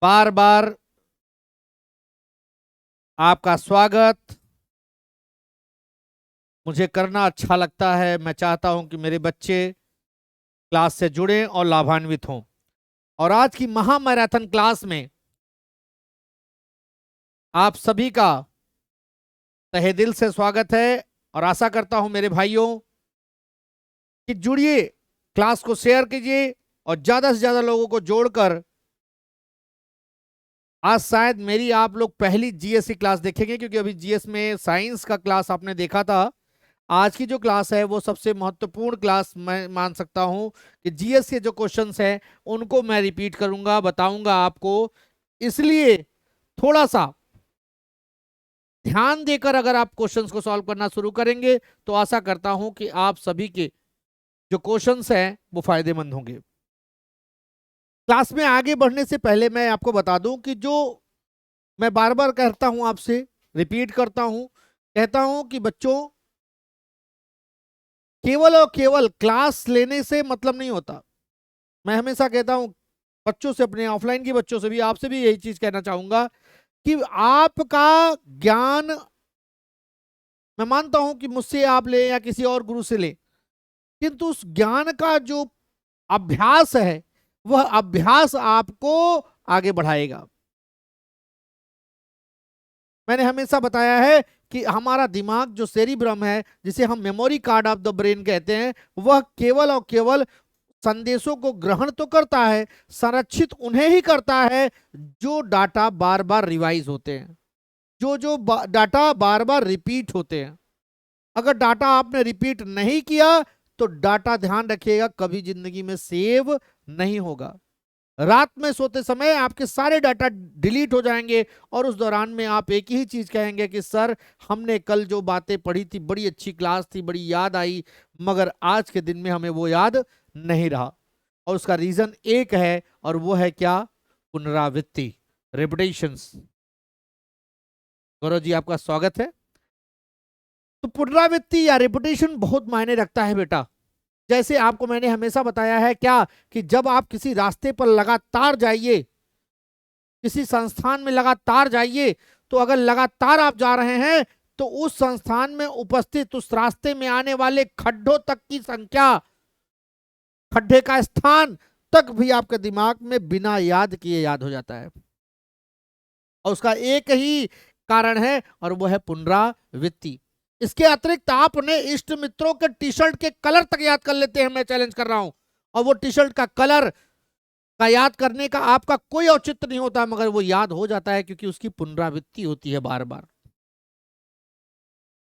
बार बार आपका स्वागत मुझे करना अच्छा लगता है। मैं चाहता हूं कि मेरे बच्चे क्लास से जुड़ें और लाभान्वित हों। और आज की महामैराथन क्लास में आप सभी का तहे दिल से स्वागत है और आशा करता हूं मेरे भाइयों कि जुड़िए, क्लास को शेयर कीजिए और ज्यादा से ज्यादा लोगों को जोड़कर आज शायद मेरी आप लोग पहली जीएस की क्लास देखेंगे, क्योंकि अभी जीएस में साइंस का क्लास आपने देखा था। आज की जो क्लास है वो सबसे महत्वपूर्ण क्लास मैं मान सकता हूं कि जीएस के जो क्वेश्चंस हैं उनको मैं रिपीट करूंगा, बताऊंगा आपको। इसलिए थोड़ा सा ध्यान देकर अगर आप क्वेश्चंस को सॉल्व करना शुरू करेंगे तो आशा करता हूं कि आप सभी के जो क्वेश्चंस हैं वो फायदेमंद होंगे। क्लास में आगे बढ़ने से पहले मैं आपको बता दूं कि जो मैं बार बार कहता हूं, आपसे रिपीट करता हूं, कहता हूं कि बच्चों केवल और केवल क्लास लेने से मतलब नहीं होता। मैं हमेशा कहता हूं बच्चों से, अपने ऑफलाइन के बच्चों से भी, आपसे भी यही चीज कहना चाहूंगा कि आपका ज्ञान, मैं मानता हूं कि मुझसे आप ले या किसी और गुरु से ले, किंतु उस ज्ञान का जो अभ्यास है वह अभ्यास आपको आगे बढ़ाएगा। मैंने हमेशा बताया है कि हमारा दिमाग जो सेरिब्रम है, जिसे हम memory card of the brain कहते हैं, वह केवल और केवल संदेशों को ग्रहण तो करता है, संरक्षित उन्हें ही करता है जो डाटा बार बार रिवाइज होते हैं, जो जो डाटा बार बार रिपीट होते हैं। अगर डाटा आपने रिपीट नहीं किया तो डाटा, ध्यान रखिएगा, कभी जिंदगी में सेव नहीं होगा। रात में सोते समय आपके सारे डाटा डिलीट हो जाएंगे और उस दौरान में आप एक ही चीज कहेंगे कि सर, हमने कल जो बातें पढ़ी थी, बड़ी अच्छी क्लास थी, बड़ी याद आई, मगर आज के दिन में हमें वो याद नहीं रहा। और उसका रीजन एक है, और वो है क्या? पुनरावृत्ति, रिपीटेशंस। गौरव जी, आपका स्वागत है। तो पुनरावृत्ति या रिपीटेशन बहुत मायने रखता है बेटा। जैसे आपको मैंने हमेशा बताया है क्या, कि जब आप किसी रास्ते पर लगातार जाइए, किसी संस्थान में लगातार जाइए, तो अगर लगातार आप जा रहे हैं तो उस संस्थान में उपस्थित, उस रास्ते में आने वाले खड्डों तक की संख्या, खड्डे का स्थान तक भी आपके दिमाग में बिना याद किए याद हो जाता है। और उसका एक ही कारण है, और वो है पुनरावृत्ति। इसके अतिरिक्त आप अपने इष्ट मित्रों के टी शर्ट के कलर तक याद कर लेते हैं, मैं चैलेंज कर रहा हूं। और वो टी शर्ट का कलर का याद करने का आपका कोई औचित्य नहीं होता, मगर वो याद हो जाता है क्योंकि उसकी पुनरावृत्ति होती है, बार बार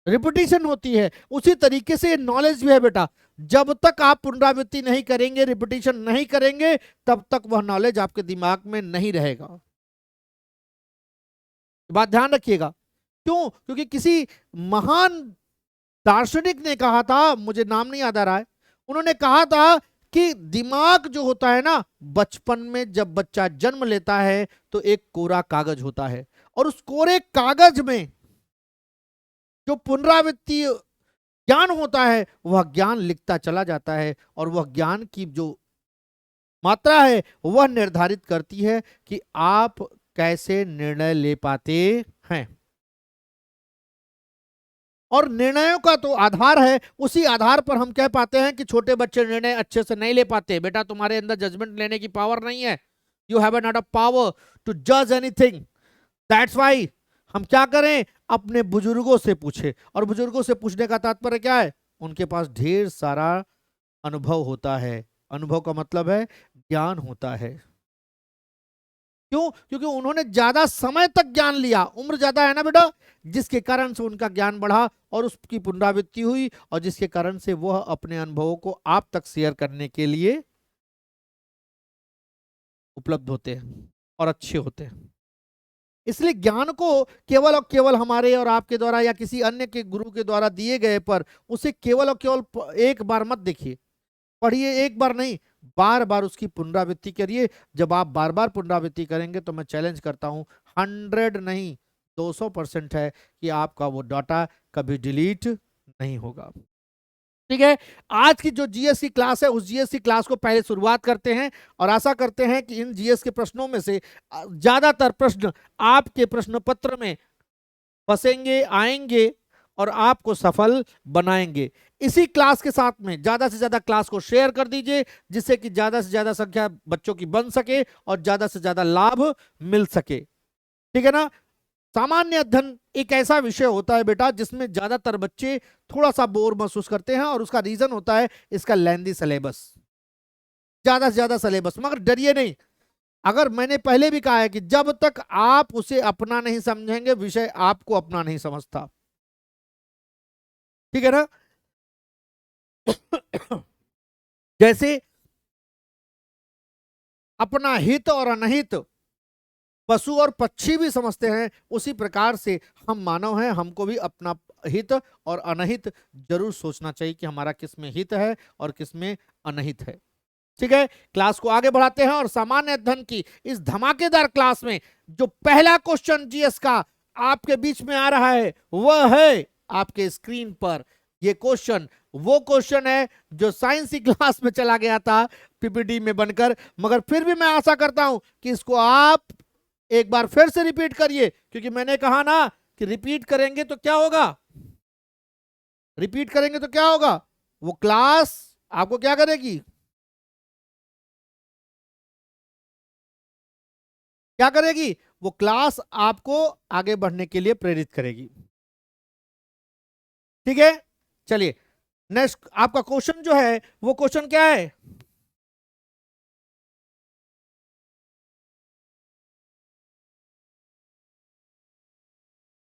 रिपीटिशन होती है। उसी तरीके से नॉलेज भी है बेटा। जब तक आप पुनरावृत्ति नहीं करेंगे, रिपीटिशन नहीं करेंगे, तब तक वह नॉलेज आपके दिमाग में नहीं रहेगा। बात ध्यान रखिएगा। क्यों? क्योंकि किसी महान दार्शनिक ने कहा था, मुझे नाम नहीं याद आ रहा है, उन्होंने कहा था कि दिमाग जो होता है ना, बचपन में जब बच्चा जन्म लेता है तो एक कोरा कागज होता है, और उस कोरे कागज में जो पुनरावृत्ति ज्ञान होता है वह ज्ञान लिखता चला जाता है, और वह ज्ञान की जो मात्रा है वह निर्धारित करती है कि आप कैसे निर्णय ले पाते हैं। और निर्णयों का तो आधार है, उसी आधार पर हम कह पाते हैं कि छोटे बच्चे निर्णय अच्छे से नहीं ले पाते। बेटा, तुम्हारे अंदर जजमेंट लेने की पावर नहीं है। You have not a power to जज एनीथिंग। दैट्स वाई हम क्या करें, अपने बुजुर्गों से पूछे। और बुजुर्गों से पूछने का तात्पर्य क्या है? उनके पास ढेर सारा अनुभव होता है। अनुभव का मतलब है ज्ञान होता है। क्यों? क्योंकि उन्होंने ज्यादा समय तक ज्ञान लिया, उम्र ज्यादा है ना बेटा, जिसके कारण से उनका ज्ञान बढ़ा और उसकी पुनरावृत्ति हुई, और जिसके कारण से वह अपने अनुभवों को आप तक शेयर करने के लिए उपलब्ध होते हैं और अच्छे होते हैं। इसलिए ज्ञान को केवल और केवल हमारे और आपके द्वारा या किसी अन्य के गुरु के द्वारा दिए गए पर उसे केवल और केवल एक बार मत देखिए, पढ़िए, एक बार नहीं, बार बार उसकी पुनरावृत्ति करिए। जब आप बार बार पुनरावृत्ति करेंगे तो मैं चैलेंज करता हूं, 100 नहीं 200% है कि आपका वो डाटा कभी डिलीट नहीं होगा। ठीक है। आज की जो जीएस की क्लास है उस जीएस की क्लास को पहले शुरुआत करते हैं और आशा करते हैं कि इन जीएस के प्रश्नों में से ज्यादातर प्रश्न आपके प्रश्न पत्र में फंसेंगे, आएंगे और आपको सफल बनाएंगे। इसी क्लास के साथ में ज्यादा से ज्यादा क्लास को शेयर कर दीजिए, जिससे कि ज्यादा से ज्यादा संख्या बच्चों की बन सके और ज्यादा से ज्यादा लाभ मिल सके। ठीक है ना। सामान्य अध्ययन एक ऐसा विषय होता है बेटा जिसमें ज्यादातर बच्चे थोड़ा सा बोर महसूस करते हैं, और उसका रीजन होता है इसका लेंदी सिलेबस, ज्यादा से ज्यादा सिलेबस। मगर डरिए नहीं, अगर मैंने पहले भी कहा है कि जब तक आप उसे अपना नहीं समझेंगे विषय आपको अपना नहीं समझता। ठीक है ना। जैसे अपना हित और अनहित पशु और पक्षी भी समझते हैं, उसी प्रकार से हम मानव हैं, हमको भी अपना हित और अनहित जरूर सोचना चाहिए कि हमारा किस में हित है और किस में अनहित है। ठीक है। क्लास को आगे बढ़ाते हैं और सामान्य अध्ययन की इस धमाकेदार क्लास में जो पहला क्वेश्चन जीएस का आपके बीच में आ रहा है वह है आपके स्क्रीन पर। ये क्वेश्चन वो क्वेश्चन है जो साइंस की क्लास में चला गया था पीपीटी में बनकर, मगर फिर भी मैं आशा करता हूं कि इसको आप एक बार फिर से रिपीट करिए, क्योंकि मैंने कहा ना कि रिपीट करेंगे तो क्या होगा, रिपीट करेंगे तो क्या होगा, वो क्लास आपको क्या करेगी, क्या करेगी, वो क्लास आपको आगे बढ़ने के लिए प्रेरित करेगी। ठीक है। चलिए नेक्स्ट आपका क्वेश्चन जो है वो क्वेश्चन क्या है,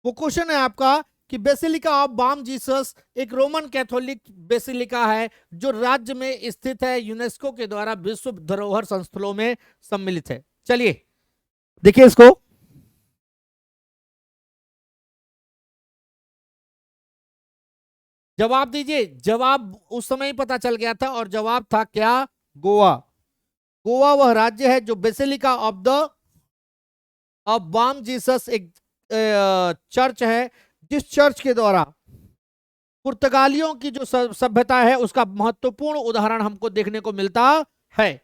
वो क्वेश्चन है आपका कि बेसिलिका ऑफ बॉम जीसस एक रोमन कैथोलिक बेसिलिका है जो राज्य में स्थित है, यूनेस्को के द्वारा विश्व धरोहर संस्थलों में सम्मिलित है। चलिए देखिए इसको, जवाब दीजिए। जवाब उस समय ही पता चल गया था और जवाब था क्या, गोवा। गोवा वह राज्य है जो बेसिलिका ऑफ बॉम जीसस एक चर्च है, जिस चर्च के द्वारा पुर्तगालियों की जो सभ्यता है उसका महत्वपूर्ण उदाहरण हमको देखने को मिलता है।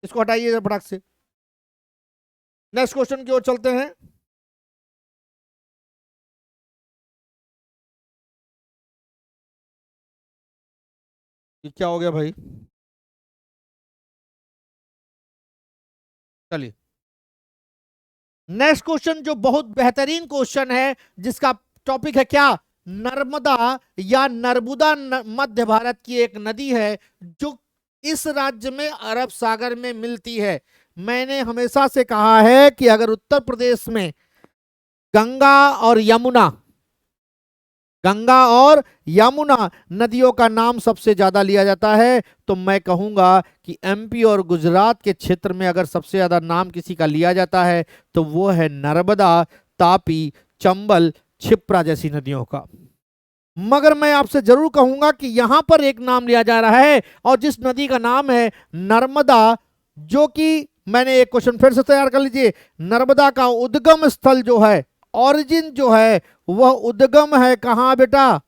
इसको हटाइए फटाक से, नेक्स्ट क्वेश्चन की ओर चलते हैं। ये क्या हो गया भाई, चलिए नेक्स्ट क्वेश्चन जो बहुत बेहतरीन क्वेश्चन है, जिसका टॉपिक है क्या, नर्मदा या नर्मदा मध्य भारत की एक नदी है जो इस राज्य में अरब सागर में मिलती है। मैंने हमेशा से कहा है कि अगर उत्तर प्रदेश में गंगा और यमुना, गंगा और यमुना नदियों का नाम सबसे ज्यादा लिया जाता है, तो मैं कहूंगा कि एमपी और गुजरात के क्षेत्र में अगर सबसे ज्यादा नाम किसी का लिया जाता है तो वो है नर्मदा, तापी, चंबल, क्षिप्रा जैसी नदियों का। मगर मैं आपसे जरूर कहूंगा कि यहां पर एक नाम लिया जा रहा है और जिस नदी का नाम है नर्मदा, जो कि मैंने एक क्वेश्चन फिर से तैयार कर लीजिए, नर्मदा का उद्गम स्थल जो है, ओरिजिन जो है, वह उद्गम है कहां बेटा।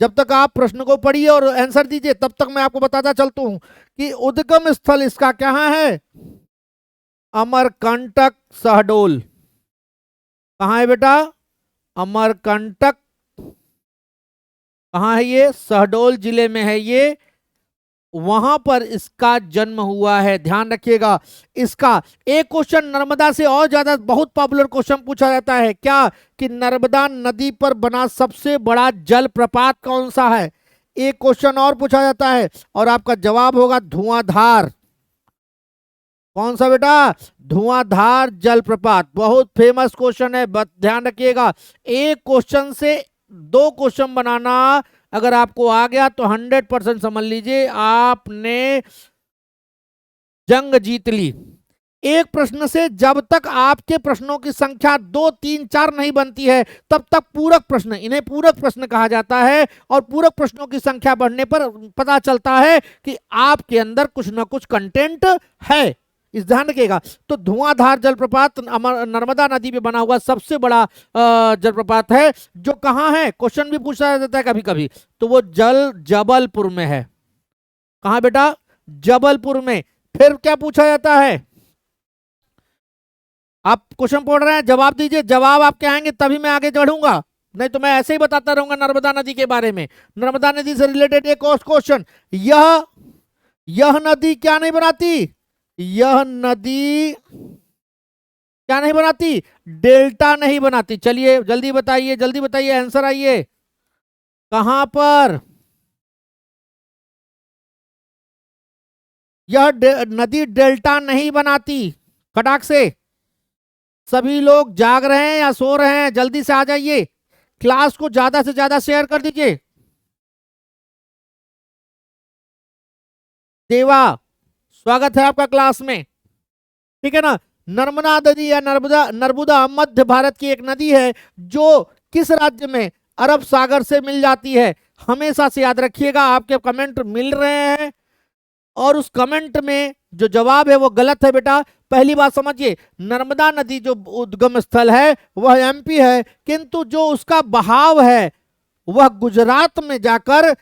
जब तक आप प्रश्न को पढ़िए और आंसर दीजिए तब तक मैं आपको बताता चलता हूं कि उद्गम स्थल इसका कहां है, अमरकंटक शहडोल। कहां है बेटा, अमरकंटक कहां है, ये शहडोल जिले में है ये, वहां पर इसका जन्म हुआ है। ध्यान रखिएगा इसका। एक क्वेश्चन नर्मदा से और ज्यादा बहुत पॉपुलर क्वेश्चन पूछा जाता है क्या, कि नर्मदा नदी पर बना सबसे बड़ा जलप्रपात कौन सा है। एक क्वेश्चन और पूछा जाता है और आपका जवाब होगा धुआंधार। कौन सा बेटा, धुआंधार जलप्रपात। बहुत फेमस क्वेश्चन है, ध्यान रखिएगा। एक क्वेश्चन से दो क्वेश्चन बनाना अगर आपको आ गया तो 100% समझ लीजिए आपने जंग जीत ली। एक प्रश्न से जब तक आपके प्रश्नों की संख्या 2, 3, 4 नहीं बनती है तब तक पूरक प्रश्न, इन्हें पूरक प्रश्न कहा जाता है, और पूरक प्रश्नों की संख्या बढ़ने पर पता चलता है कि आपके अंदर कुछ ना कुछ कंटेंट है। इस ध्यान रखिएगा। तो धुआंधार जलप्रपात नर्मदा नदी पे बना हुआ सबसे बड़ा जलप्रपात है, जो कहाँ है, क्वेश्चन भी पूछा जाता है कभी कभी, तो वो जबलपुर में है। कहाँ बेटा, जबलपुर में। फिर क्या पूछा जाता है, आप क्वेश्चन पढ़ रहे हैं, जवाब दीजिए, जवाब आपके आएंगे तभी मैं आगे बढ़ूंगा, नहीं तो मैं ऐसे ही बताता रहूंगा नर्मदा नदी के बारे में। नर्मदा नदी से रिलेटेड एक और क्वेश्चन, यह नदी क्या नहीं बनाती, यह नदी क्या नहीं बनाती, डेल्टा नहीं बनाती। चलिए जल्दी बताइए, जल्दी बताइए, आंसर आइए, कहां पर यह नदी डेल्टा नहीं बनाती, खटाक से। सभी लोग जाग रहे हैं या सो रहे हैं, जल्दी से आ जाइए, क्लास को ज्यादा से ज्यादा शेयर कर दीजिए। देवा, स्वागत है आपका क्लास में, ठीक है ना। नर्मदा नदी या नर्मदा मध्य भारत की एक नदी है, जो किस राज्य में, अरब सागर से मिल जाती है। हमेशा से याद रखिएगा, आपके कमेंट मिल रहे हैं और उस कमेंट में जो जवाब है वो गलत है बेटा। पहली बात समझिए, नर्मदा नदी जो उद्गम स्थल है वह एमपी है, किंतु जो उसका बहाव है वह गुजरात में जाकर,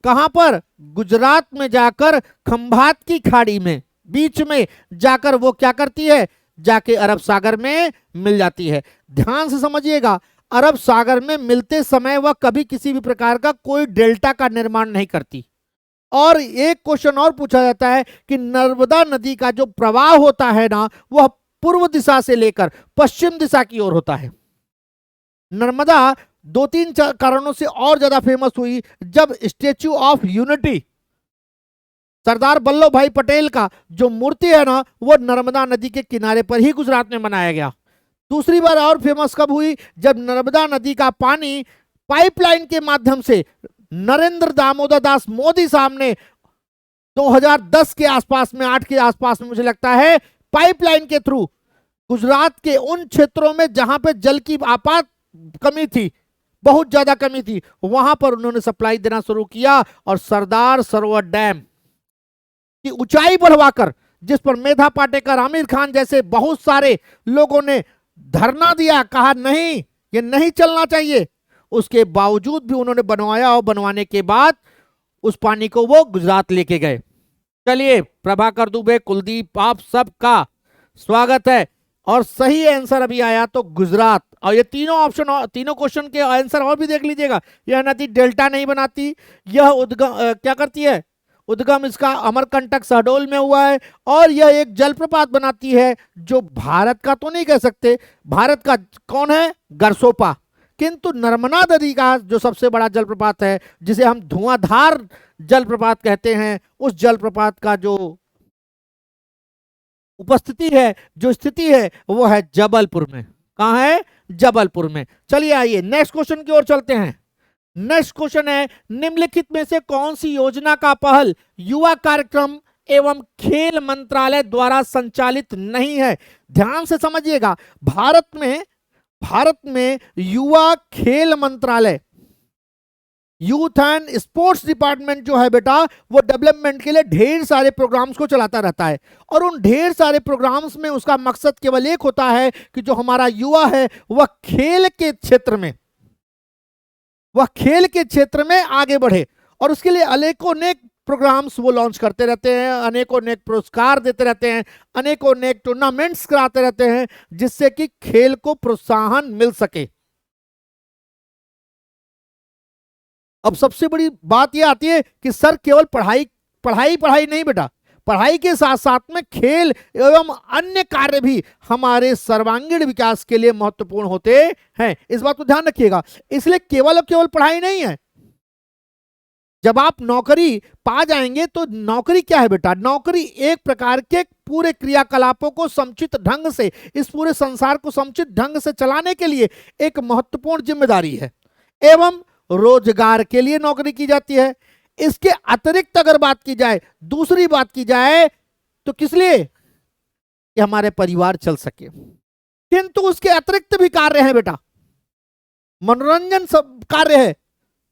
कहां पर, गुजरात में जाकर खंभात की खाड़ी में बीच में जाकर वो क्या करती है, जाके अरब सागर में मिल जाती है। ध्यान से समझिएगा, अरब सागर में मिलते समय वह कभी किसी भी प्रकार का कोई डेल्टा का निर्माण नहीं करती। और एक क्वेश्चन और पूछा जाता है कि नर्मदा नदी का जो प्रवाह होता है ना, वह पूर्व दिशा से लेकर पश्चिम दिशा की ओर होता है। नर्मदा दो तीन कारणों से और ज्यादा फेमस हुई, जब statue of unity, Sardar Vallabh भाई पटेल का जो मूर्ति है ना, वो नर्मदा नदी के किनारे पर ही गुजरात में बनाया गया। दूसरी बार और फेमस कब हुई, जब नर्मदा नदी का पानी पाइपलाइन के माध्यम से नरेंद्र दामोदर दास मोदी साहब ने 2010 के आसपास में, 8 के आसपास में मुझे लगता है, पाइपलाइन के थ्रू गुजरात के उन क्षेत्रों में जहां पे जल की आपात कमी थी, बहुत ज्यादा कमी थी, वहां पर उन्होंने सप्लाई देना शुरू किया। और सरदार सरोवर डैम की ऊंचाई बढ़वाकर, जिस पर मेधा पाटेकर, आमिर खान जैसे बहुत सारे लोगों ने धरना दिया, कहा नहीं ये नहीं चलना चाहिए, उसके बावजूद भी उन्होंने बनवाया और बनवाने के बाद उस पानी को वो गुजरात लेके गए। चलिए प्रभाकर दुबे, कुलदीप, आप सबका स्वागत है। और सही आंसर अभी आया तो गुजरात। और ये तीनों ऑप्शन, तीनों क्वेश्चन के आंसर और भी देख लीजिएगा। यह नदी डेल्टा नहीं बनाती, यह उद्गम क्या करती है, उद्गम इसका अमरकंटक शहडोल में हुआ है, और यह एक जलप्रपात बनाती है जो भारत का तो नहीं कह सकते, भारत का कौन है, गरसोपा, किंतु नर्मदा नदी का जो सबसे बड़ा जलप्रपात है, जिसे हम धुआंधार जलप्रपात कहते हैं, उस जलप्रपात का जो उपस्थिति है, जो स्थिति है, वो है जबलपुर में। कहां है, जबलपुर में। चलिए आइए नेक्स्ट क्वेश्चन की ओर चलते हैं। नेक्स्ट क्वेश्चन है, निम्नलिखित में से कौन सी योजना का पहल युवा कार्यक्रम एवं खेल मंत्रालय द्वारा संचालित नहीं है। ध्यान से समझिएगा, भारत में युवा खेल मंत्रालय, यूथ एंड स्पोर्ट्स डिपार्टमेंट जो है बेटा, वो डेवलपमेंट के लिए ढेर सारे प्रोग्राम्स को चलाता रहता है। और उन ढेर सारे प्रोग्राम्स में उसका मकसद केवल एक होता है कि जो हमारा युवा है वह खेल के क्षेत्र में आगे बढ़े। और उसके लिए अनेकों अनेक प्रोग्राम्स वो लॉन्च करते रहते हैं, अनेकों अनेक पुरस्कार देते रहते हैं, अनेकों अनेक टूर्नामेंट्स कराते रहते हैं, जिससे कि खेल को प्रोत्साहन मिल सके। अब सबसे बड़ी बात यह आती है कि सर केवल पढ़ाई नहीं बेटा, पढ़ाई के साथ साथ में खेल एवं अन्य कार्य भी हमारे सर्वांगीण विकास के लिए महत्वपूर्ण होते हैं। इस बात को ध्यान रखिएगा। इसलिए केवल पढ़ाई नहीं है। जब आप नौकरी पा जाएंगे तो नौकरी क्या है बेटा, नौकरी एक प्रकार के पूरे क्रियाकलापों को समुचित ढंग से, इस पूरे संसार को समुचित ढंग से चलाने के लिए एक महत्वपूर्ण जिम्मेदारी है, एवं रोजगार के लिए नौकरी की जाती है। इसके अतिरिक्त अगर बात की जाए, दूसरी बात की जाए तो किस लिए, कि हमारे परिवार चल सके। किंतु उसके अतिरिक्त भी कार्य है बेटा, मनोरंजन सब कार्य है।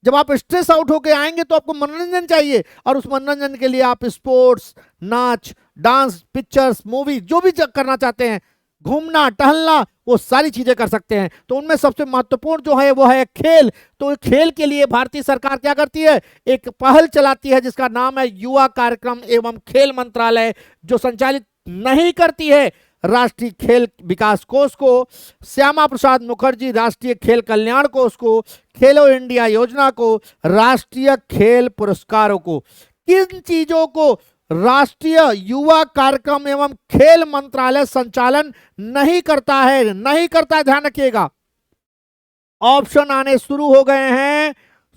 जब आप स्ट्रेस आउट होके आएंगे तो आपको मनोरंजन चाहिए, और उस मनोरंजन के लिए आप स्पोर्ट्स, नाच, डांस, पिक्चर्स, मूवी, जो भी करना चाहते हैं, घूमना टहलना, वो सारी चीजें कर सकते हैं। तो उनमें सबसे महत्वपूर्ण जो है वो है खेल। तो खेल के लिए भारतीय सरकार क्या करती है, एक पहल चलाती है जिसका नाम है युवा कार्यक्रम एवं खेल मंत्रालय, जो संचालित नहीं करती है राष्ट्रीय खेल विकास कोष को, श्यामा प्रसाद मुखर्जी राष्ट्रीय खेल कल्याण कोष को, खेलो इंडिया योजना को, राष्ट्रीय खेल पुरस्कारों को। किन चीजों को राष्ट्रीय युवा कार्यक्रम एवं खेल मंत्रालय संचालन नहीं करता है, नहीं करता है, ध्यान रखिएगा। ऑप्शन आने शुरू हो गए हैं।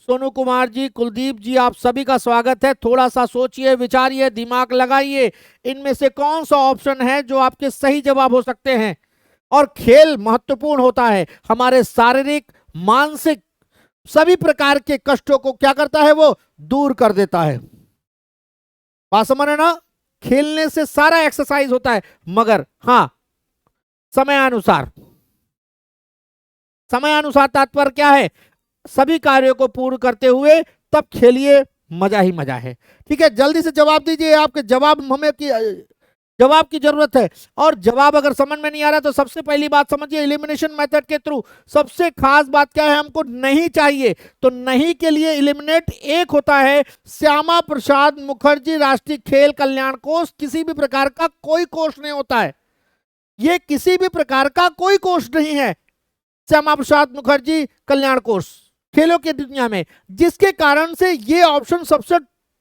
सोनू कुमार जी, कुलदीप जी, आप सभी का स्वागत है। थोड़ा सा सोचिए, विचारिए, दिमाग लगाइए, इनमें से कौन सा ऑप्शन है जो आपके सही जवाब हो सकते हैं। और खेल महत्वपूर्ण होता है, हमारे शारीरिक, मानसिक सभी प्रकार के कष्टों को क्या करता है, वो दूर कर देता है। बात समझ ना, खेलने से सारा एक्सरसाइज होता है, मगर हाँ समयानुसार। समयानुसार तात्पर्य क्या है, सभी कार्यों को पूर्ण करते हुए तब खेलिए, मजा ही मजा है। ठीक है, जल्दी से जवाब दीजिए, आपके जवाब हमें जवाब की जरूरत है। और जवाब अगर समझ में नहीं आ रहा तो सबसे पहली बात समझिए, एलिमिनेशन मेथड के थ्रू सबसे खास बात क्या है, हमको नहीं चाहिए। तो नहीं के लिए एलिमिनेट एक होता है, श्यामा प्रसाद मुखर्जी राष्ट्रीय खेल कल्याण कोष। किसी भी प्रकार का कोई कोष नहीं होता है, ये किसी भी प्रकार का कोई कोष नहीं है, श्यामा प्रसाद मुखर्जी कल्याण कोष खेलों की दुनिया में। जिसके कारण से ये ऑप्शन सबसे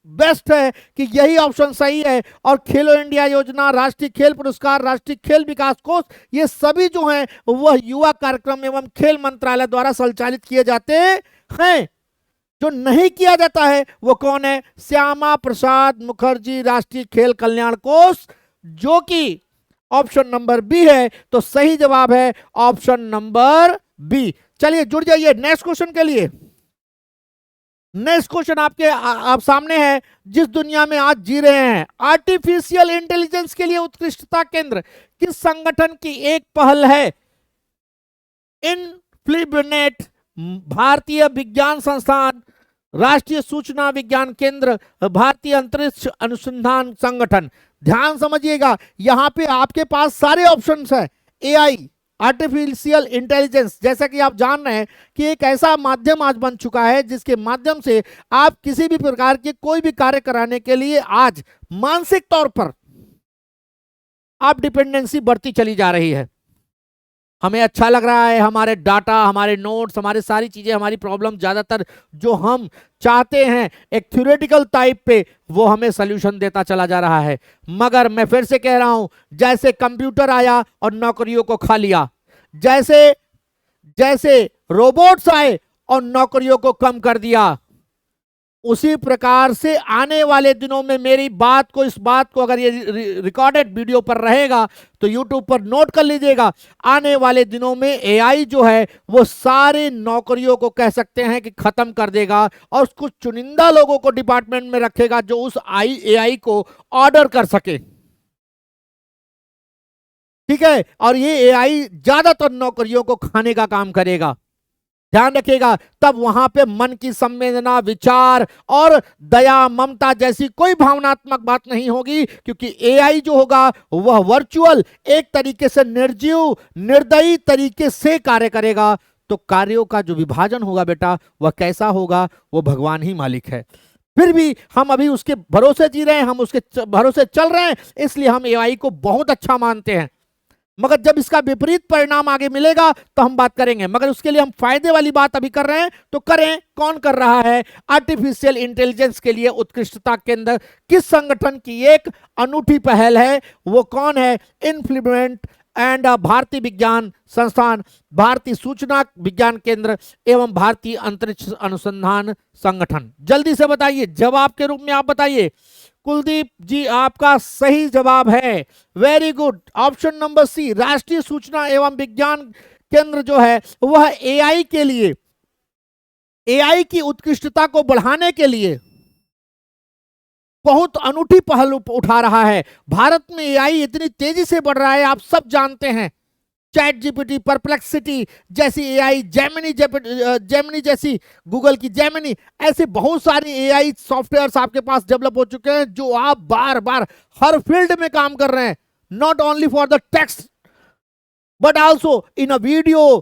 बेस्ट है कि यही ऑप्शन सही है। और खेलो इंडिया योजना, राष्ट्रीय खेल पुरस्कार, राष्ट्रीय खेल विकास कोष, ये सभी जो हैं वह युवा कार्यक्रम एवं खेल मंत्रालय द्वारा संचालित किए जाते हैं। जो नहीं किया जाता है वो कौन है, श्यामा प्रसाद मुखर्जी राष्ट्रीय खेल कल्याण कोष, जो कि ऑप्शन नंबर बी है। तो सही जवाब है ऑप्शन नंबर बी। चलिए जुड़ जाइए नेक्स्ट क्वेश्चन के लिए। नेक्स्ट क्वेश्चन आपके आप सामने है, जिस दुनिया में आज जी रहे हैं, आर्टिफिशियल इंटेलिजेंस के लिए उत्कृष्टता केंद्र किस संगठन की एक पहल है। इनफ्लिबनेट, भारतीय विज्ञान संस्थान, राष्ट्रीय सूचना विज्ञान केंद्र, भारतीय अंतरिक्ष अनुसंधान संगठन। ध्यान समझिएगा, यहां पे आपके पास सारे ऑप्शंस हैं। एआई, आर्टिफिशियल इंटेलिजेंस, जैसा कि आप जान रहे हैं कि एक ऐसा माध्यम आज बन चुका है जिसके माध्यम से आप किसी भी प्रकार के कोई भी कार्य कराने के लिए आज मानसिक तौर पर आप डिपेंडेंसी बढ़ती चली जा रही है। हमें अच्छा लग रहा है, हमारे डाटा, हमारे नोट्स, हमारी सारी चीजें, हमारी प्रॉब्लम ज्यादातर जो हम चाहते हैं एक थ्योरेटिकल टाइप पे, वो हमें सॉल्यूशन देता चला जा रहा है। मगर मैं फिर से कह रहा हूं, जैसे कंप्यूटर आया और नौकरियों को खा लिया, जैसे जैसे रोबोट्स आए और नौकरियों को कम कर दिया, उसी प्रकार से आने वाले दिनों में मेरी बात को, इस बात को अगर ये रिकॉर्डेड वीडियो पर रहेगा तो यूट्यूब पर नोट कर लीजिएगा, आने वाले दिनों में एआई जो है वो सारे नौकरियों को कह सकते हैं कि खत्म कर देगा और कुछ चुनिंदा लोगों को डिपार्टमेंट में रखेगा जो उस एआई को ऑर्डर कर सके। ठीक है, और ये एआई ज्यादातर नौकरियों को खाने का काम करेगा, ध्यान रखिएगा। तब वहां पे मन की संवेदना, विचार और दया, ममता जैसी कोई भावनात्मक बात नहीं होगी, क्योंकि एआई जो होगा वह वर्चुअल, एक तरीके से निर्जीव, निर्दयी तरीके से कार्य करेगा। तो कार्यों का जो विभाजन होगा बेटा, वह कैसा होगा, वो भगवान ही मालिक है। फिर भी हम अभी उसके भरोसे जी रहे हैं, हम उसके भरोसे चल रहे हैं, इसलिए हम एआई को बहुत अच्छा मानते हैं। मगर जब इसका विपरीत परिणाम आगे मिलेगा तो हम बात करेंगे, मगर उसके लिए हम फायदे वाली बात अभी कर रहे हैं, तो करें। कौन कर रहा है, आर्टिफिशियल इंटेलिजेंस के लिए उत्कृष्टता केंद्र किस संगठन की एक अनूठी पहल है, वो कौन है, इनफ्लिबनेट एंड भारतीय विज्ञान संस्थान, भारतीय सूचना विज्ञान केंद्र एवं भारतीय अंतरिक्ष अनुसंधान संगठन। जल्दी से बताइए, जवाब के रूप में आप बताइए। कुलदीप जी, आपका सही जवाब है, very good, option number C, राष्ट्रीय सूचना एवं विज्ञान केंद्र जो है वह एआई के लिए, एआई की उत्कृष्टता को बढ़ाने के लिए बहुत अनूठी पहल उठा रहा है। भारत में एआई इतनी तेजी से बढ़ रहा है, आप सब जानते हैं। चैट जीपीटी, परप्लेक्सिटी जैसी एआई, जेमिनी जैसी, गूगल की जेमिनी, ऐसे बहुत सारी एआई सॉफ्टवेयर्स आपके पास डेवलप हो चुके हैं जो आप बार बार हर फील्ड में काम कर रहे हैं, not only for the text but also in a video,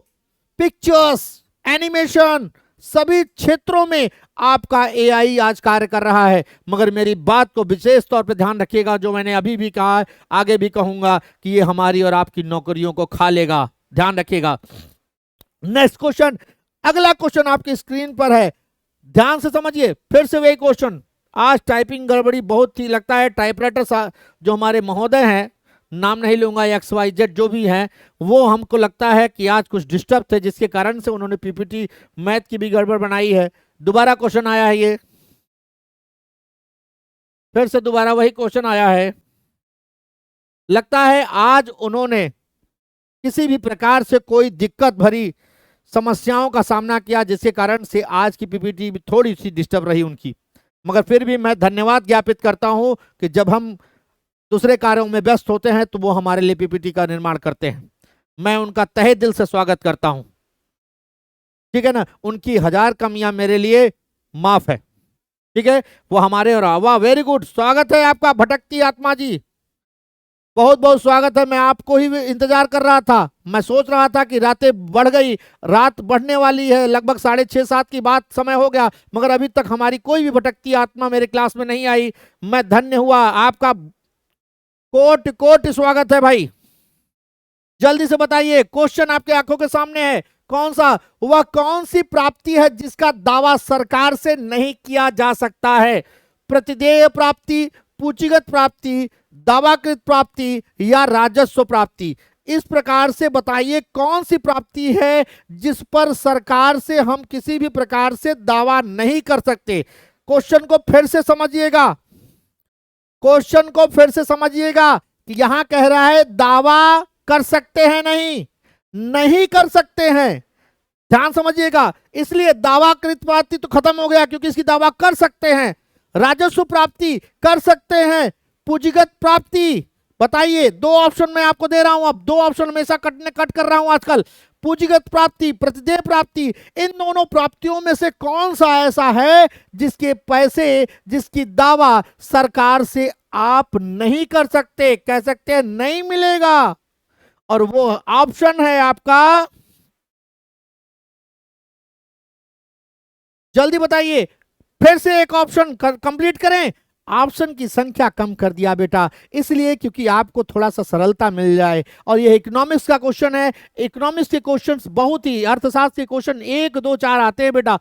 pictures, animation, सभी क्षेत्रों में आपका एआई आज कार्य कर रहा है। मगर मेरी बात को विशेष तौर पे ध्यान रखिएगा, जो मैंने अभी भी कहा है, आगे भी कहूंगा कि ये हमारी और आपकी नौकरियों को खा लेगा, ध्यान रखिएगा। नेक्स्ट क्वेश्चन, अगला क्वेश्चन आपकी स्क्रीन पर है, ध्यान से समझिए, फिर से वही क्वेश्चन। आज टाइपिंग गड़बड़ी बहुत थी, लगता है टाइपराइटर जो हमारे महोदय हैं, नाम नहीं लूंगा, XYZ जो भी हैं, वो हमको लगता है कि आज कुछ डिस्टर्ब थे, जिसके कारण से उन्होंने पीपीटी मैथ की भी गड़बड़ बनाई है। दोबारा क्वेश्चन आया है, ये फिर से दोबारा वही क्वेश्चन आया है। लगता है आज उन्होंने किसी भी प्रकार से कोई दिक्कत भरी समस्याओं का सामना किया, जिसके कारण से आज की पीपीटी भी थोड़ी सी डिस्टर्ब रही उनकी। मगर फिर भी मैं धन्यवाद ज्ञापित करता हूं कि जब हम दूसरे कार्यों में व्यस्त होते हैं तो वो हमारे लिए पीपीटी का निर्माण करते हैं। मैं उनका तहे दिल से स्वागत करता हूं, ठीक है ना। उनकी 1000 कमियां मेरे लिए माफ है, ठीक है। वो हमारे और वाह, वेरी गुड, स्वागत है आपका भटकती आत्मा जी, बहुत बहुत स्वागत है। मैं आपको ही इंतजार कर रहा था, मैं सोच रहा था कि रातें बढ़ गई, रात बढ़ने वाली है, लगभग 6:30-7 की बात समय हो गया, मगर अभी तक हमारी कोई भी भटकती आत्मा मेरे क्लास में नहीं आई। मैं धन्य हुआ, आपका कोट कोट स्वागत है भाई। जल्दी से बताइए, क्वेश्चन आपके आंखों के सामने है, कौन सा, वह कौन सी प्राप्ति है जिसका दावा सरकार से नहीं किया जा सकता है? प्रतिदेय प्राप्ति, पूंजीगत प्राप्ति, दावाकृत प्राप्ति या राजस्व प्राप्ति? इस प्रकार से बताइए कौन सी प्राप्ति है जिस पर सरकार से हम किसी भी प्रकार से दावा नहीं कर सकते। क्वेश्चन को फिर से समझिएगा, क्वेश्चन को फिर से समझिएगा कि यहां कह रहा है दावा कर सकते हैं, नहीं कर सकते हैं, ध्यान समझिएगा। इसलिए दावाकृत प्राप्ति तो खत्म हो गया क्योंकि इसकी दावा कर सकते हैं। राजस्व प्राप्ति कर सकते हैं, पूंजीगत प्राप्ति बताइए, 2 ऑप्शन मैं आपको दे रहा हूं, अब 2 ऑप्शन हमेशा कट कर रहा हूं आजकल। पूंजीगत प्राप्ति, प्रतिदेय प्राप्ति, इन दोनों प्राप्तियों में से कौन सा ऐसा है जिसके पैसे, जिसकी दावा सरकार से आप नहीं कर सकते, कह सकते हैं नहीं मिलेगा, और वो ऑप्शन है आपका, जल्दी बताइए, फिर से एक ऑप्शन कंप्लीट करें। ऑप्शन की संख्या कम कर दिया बेटा, इसलिए क्योंकि आपको थोड़ा सा सरलता मिल जाए, और ये इकोनॉमिक्स का क्वेश्चन है। इकोनॉमिक्स के क्वेश्चंस बहुत ही, अर्थशास्त्र के क्वेश्चन 1 2 4 आते हैं बेटा,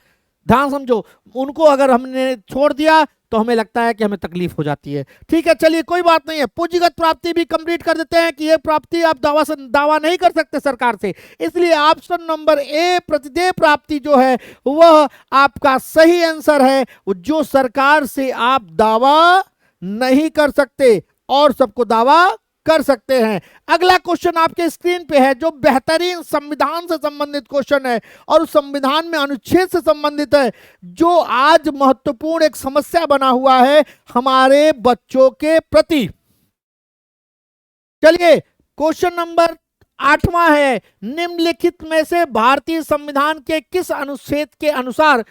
ध्यान समझो। उनको अगर हमने छोड़ दिया तो हमें लगता है कि हमें तकलीफ हो जाती है। ठीक है, चलिए कोई बात नहीं है, पूंजीगत प्राप्ति भी कंप्लीट कर देते हैं कि ये प्राप्ति आप दावा नहीं कर सकते सरकार से, इसलिए ऑप्शन नंबर ए प्रतिदेय प्राप्ति जो है वह आपका सही आंसर है, जो सरकार से आप दावा नहीं कर सकते और सबको दावा कर सकते हैं। अगला क्वेश्चन आपके स्क्रीन पे है जो बेहतरीन संविधान से संबंधित क्वेश्चन है, और संविधान में अनुच्छेद से संबंधित है, जो आज महत्वपूर्ण एक समस्या बना हुआ है हमारे बच्चों के प्रति। चलिए, क्वेश्चन नंबर 8वां है, निम्नलिखित में से भारतीय संविधान के किस अनुच्छेद के अनुसार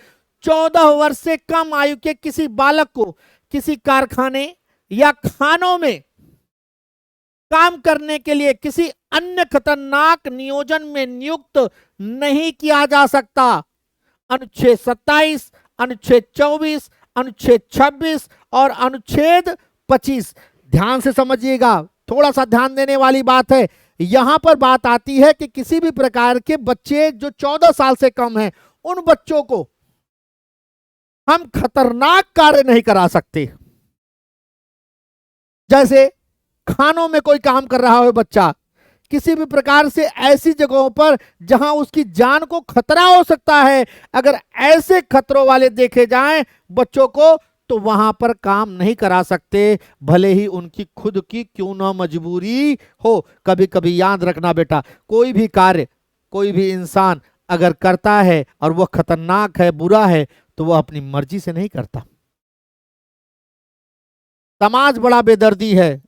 14 वर्ष से कम आयु के किसी बालक को किसी कारखाने या खानों में काम करने के लिए किसी अन्य खतरनाक नियोजन में नियुक्त नहीं किया जा सकता? अनुच्छेद 27, अनुच्छेद 24, अनुच्छेद 26 और अनुच्छेद 25। ध्यान से समझिएगा, थोड़ा सा ध्यान देने वाली बात है। यहां पर बात आती है कि किसी भी प्रकार के बच्चे जो 14 साल से कम हैं, उन बच्चों को हम खतरनाक कार्य नहीं करा सकते। जैसे खानों में कोई काम कर रहा हो बच्चा, किसी भी प्रकार से ऐसी जगहों पर जहां उसकी जान को खतरा हो सकता है, अगर ऐसे खतरों वाले देखे जाएं बच्चों को, तो वहां पर काम नहीं करा सकते, भले ही उनकी खुद की क्यों ना मजबूरी हो। कभी कभी याद रखना बेटा, कोई भी कार्य, कोई भी इंसान अगर करता है और वह खतरनाक है, बुरा है, तो वह अपनी मर्जी से नहीं करता। समाज बड़ा बेदर्दी है,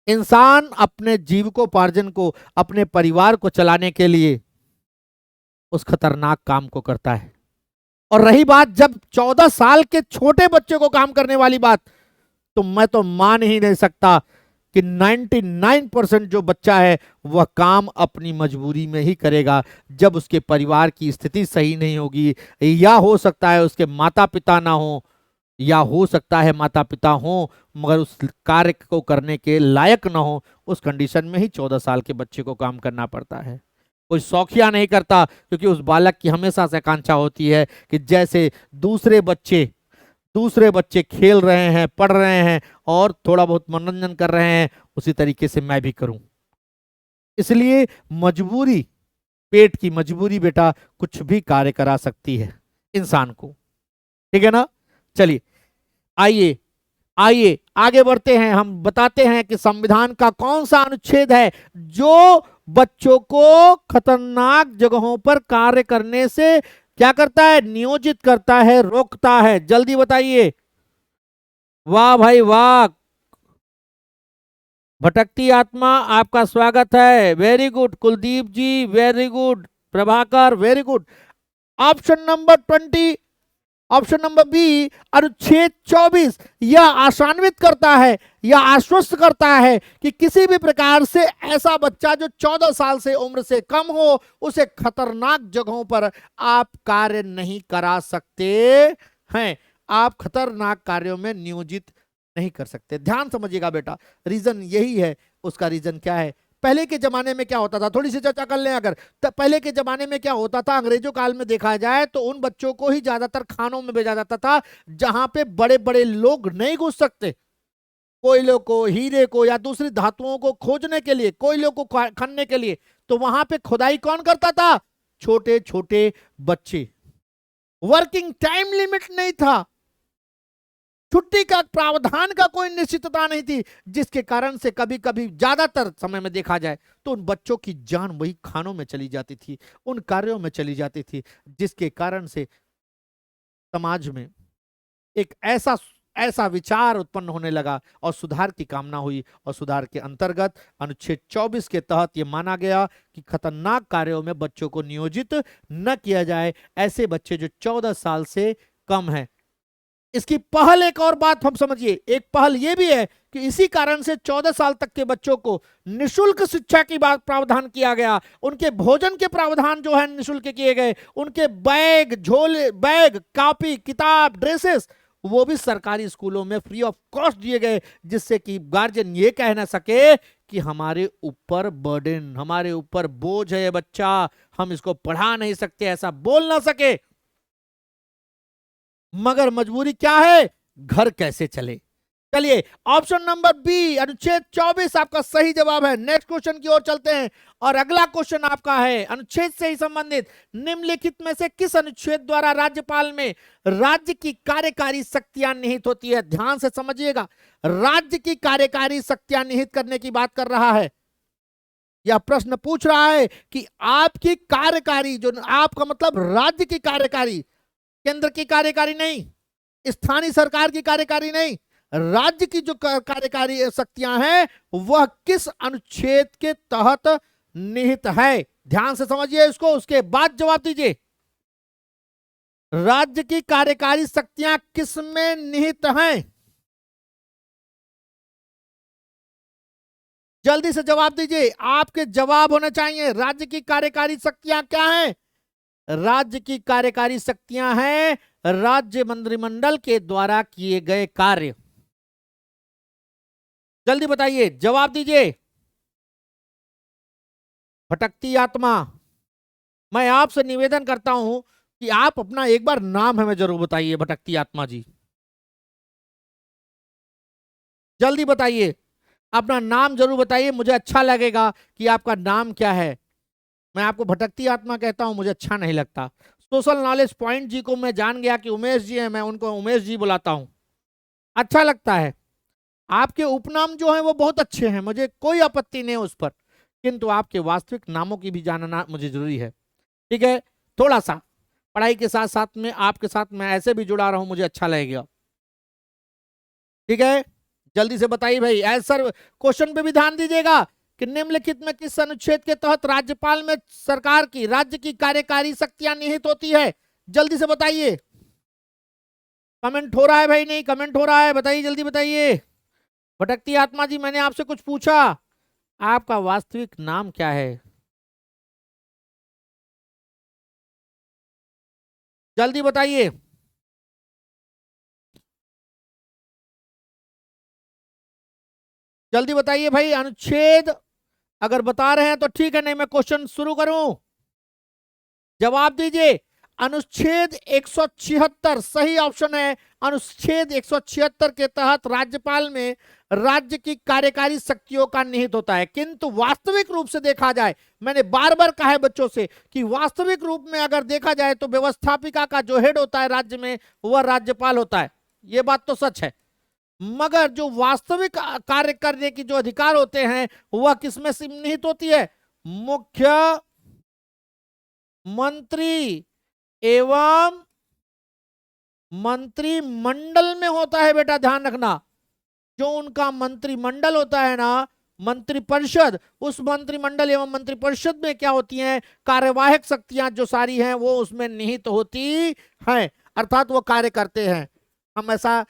इंसान अपने जीविकोपार्जन को, अपने परिवार को चलाने के लिए उस खतरनाक काम को करता है। और रही बात जब 14 साल के छोटे बच्चे को काम करने वाली बात, तो मैं तो मान ही नहीं सकता कि 99% जो बच्चा है वह काम अपनी मजबूरी में ही करेगा, जब उसके परिवार की स्थिति सही नहीं होगी, या हो सकता है उसके माता पिता ना हो, या हो सकता है माता पिता हो मगर उस कार्य को करने के लायक ना हो। उस कंडीशन में ही 14 साल के बच्चे को काम करना पड़ता है। कोई शौकिया नहीं करता, क्योंकि उस बालक की हमेशा से आकांक्षा होती है कि जैसे दूसरे बच्चे खेल रहे हैं, पढ़ रहे हैं और थोड़ा बहुत मनोरंजन कर रहे हैं, उसी तरीके से मैं भी करूं। इसलिए मजबूरी, पेट की मजबूरी बेटा कुछ भी कार्य करा सकती है इंसान को। ठीक है ना? चलिए आइए आइए आगे बढ़ते हैं। हम बताते हैं कि संविधान का कौन सा अनुच्छेद है जो बच्चों को खतरनाक जगहों पर कार्य करने से क्या करता है? नियोजित करता है, रोकता है। जल्दी बताइए। वाह भाई वाह, भटकती आत्मा आपका स्वागत है। Very good Kuldeep ji, very good Prabhakar, very good. Option number 20, option number B, अनुच्छेद 24 यह आशान्वित करता है या आश्वस्त करता है कि किसी भी प्रकार से ऐसा बच्चा जो 14 साल से उम्र से कम हो, उसे खतरनाक जगहों पर आप कार्य नहीं करा सकते हैं, आप खतरनाक कार्यों में नियोजित नहीं कर सकते। ध्यान समझिएगा बेटा, रीजन यही है। उसका रीजन क्या है? पहले के जमाने में क्या होता था, थोड़ी सी चर्चा कर लें अगर। तो पहले के जमाने में क्या होता था, अंग्रेजों काल में देखा जाए तो उन बच्चों को ही ज्यादातर खानों में भेजा जाता था जहां पे बड़े बड़े लोग नहीं घुस सकते। कोयलों को, हीरे को या दूसरी धातुओं को खोजने के लिए, कोयलों को खनने के लिए, तो वहां पे खुदाई कौन करता था? छोटे छोटे बच्चे। वर्किंग टाइम लिमिट नहीं था, छुट्टी का प्रावधान का कोई निश्चितता नहीं थी, जिसके कारण से कभी कभी ज्यादातर समय में देखा जाए तो उन बच्चों की जान वही खानों में चली जाती थी, उन कार्यों में चली जाती थी, जिसके कारण से समाज में एक ऐसा ऐसा विचार उत्पन्न होने लगा और सुधार की कामना हुई। और सुधार के अंतर्गत अनुच्छेद 24 के तहत यह माना गया कि खतरनाक कार्यों में बच्चों को नियोजित न किया जाए, ऐसे बच्चे जो 14 साल से कम है। इसकी पहल एक और बात हम समझिए, एक पहल यह भी है कि इसी कारण से 14 साल तक के बच्चों को निशुल्क शिक्षा की बात प्रावधान किया गया। उनके भोजन के प्रावधान जो है निशुल्क किए गए, उनके बैग, झोले, बैग, कॉपी, किताब, ड्रेसेस वो भी सरकारी स्कूलों में फ्री ऑफ कॉस्ट दिए गए, जिससे कि गार्जियन ये कह ना सके कि हमारे ऊपर बर्डन, हमारे ऊपर बोझ है ये बच्चा, हम इसको पढ़ा नहीं सकते, ऐसा बोल ना सके। मगर मजबूरी क्या है? घर कैसे चले? चलिए ऑप्शन नंबर बी, अनुच्छेद 24 आपका सही जवाब है। नेक्स्ट क्वेश्चन की ओर चलते हैं और अगला क्वेश्चन आपका है अनुच्छेद से ही संबंधित। निम्नलिखित में से किस अनुच्छेद द्वारा राज्यपाल में राज्य की कार्यकारी शक्तियां निहित होती है? ध्यान से समझिएगा, राज्य की कार्यकारी शक्तियां निहित करने की बात कर रहा है। यह प्रश्न पूछ रहा है कि आपकी कार्यकारी, जो आपका मतलब राज्य की कार्यकारी, केंद्र की कार्यकारी नहीं, स्थानीय सरकार की कार्यकारी नहीं, राज्य की जो कार्यकारी शक्तियां हैं वह किस अनुच्छेद के तहत निहित है? ध्यान से समझिए इसको, उसके बाद जवाब दीजिए। राज्य की कार्यकारी शक्तियां किस में निहित हैं? जल्दी से जवाब दीजिए, आपके जवाब होने चाहिए। राज्य की कार्यकारी शक्तियां क्या हैं? राज्य की कार्यकारी शक्तियां हैं राज्य मंत्रिमंडल के द्वारा किए गए कार्य। जल्दी बताइए, जवाब दीजिए। भटकती आत्मा, मैं आपसे निवेदन करता हूं कि आप अपना एक बार नाम हमें जरूर बताइए। भटकती आत्मा जी जल्दी बताइए, अपना नाम जरूर बताइए, मुझे अच्छा लगेगा कि आपका नाम क्या है। मैं आपको भटकती आत्मा कहता हूं, मुझे अच्छा नहीं लगता। सोशल नॉलेज पॉइंट जी को मैं जान गया कि उमेश जी हैं, मैं उनको उमेश जी बुलाता हूं, अच्छा लगता है। आपके उपनाम जो हैं वो बहुत अच्छे हैं, मुझे कोई आपत्ति नहीं है उस पर, किंतु आपके वास्तविक नामों की भी जानना मुझे जरूरी है। ठीक है, थोड़ा सा पढ़ाई के साथ साथ में आपके साथ मैं ऐसे भी जुड़ा रहा हूं, मुझे अच्छा लगेगा। ठीक है, जल्दी से बताइए भाई, आंसर क्वेश्चन पे भी ध्यान दीजिएगा कि निम्नलिखित में किस अनुच्छेद के तहत राज्यपाल में सरकार की राज्य की कार्यकारी शक्तियां निहित होती है? जल्दी से बताइए। कमेंट हो रहा है भाई? नहीं कमेंट हो रहा है, बताइए जल्दी बताइए। भटकती आत्मा जी, मैंने आपसे कुछ पूछा, आपका वास्तविक नाम क्या है? जल्दी बताइए। जल्दी बताइए भाई, अनुच्छेद अगर बता रहे हैं तो ठीक है, नहीं मैं क्वेश्चन शुरू करूं? जवाब दीजिए। अनुच्छेद 176 सही ऑप्शन है। अनुच्छेद 176 के तहत राज्यपाल में राज्य की कार्यकारी शक्तियों का निहित होता है, किंतु वास्तविक रूप से देखा जाए, मैंने बार बार कहा है बच्चों से कि वास्तविक रूप में अगर देखा जाए तो व्यवस्थापिका का जो हेड होता है राज्य में वह राज्यपाल होता है, यह बात तो सच है। मगर जो वास्तविक कार्य करने की जो अधिकार होते हैं वह किसमें निहित होती है? मुख्य मंत्री एवं मंत्रिमंडल में होता है बेटा, ध्यान रखना। जो उनका मंत्रिमंडल होता है ना, मंत्रिपरिषद, उस मंत्रिमंडल एवं मंत्रिपरिषद में क्या होती हैं? कार्यवाहक शक्तियां जो सारी हैं वो उसमें निहित होती हैं, अर्थात वो कार्य करते हैं। हम ऐसा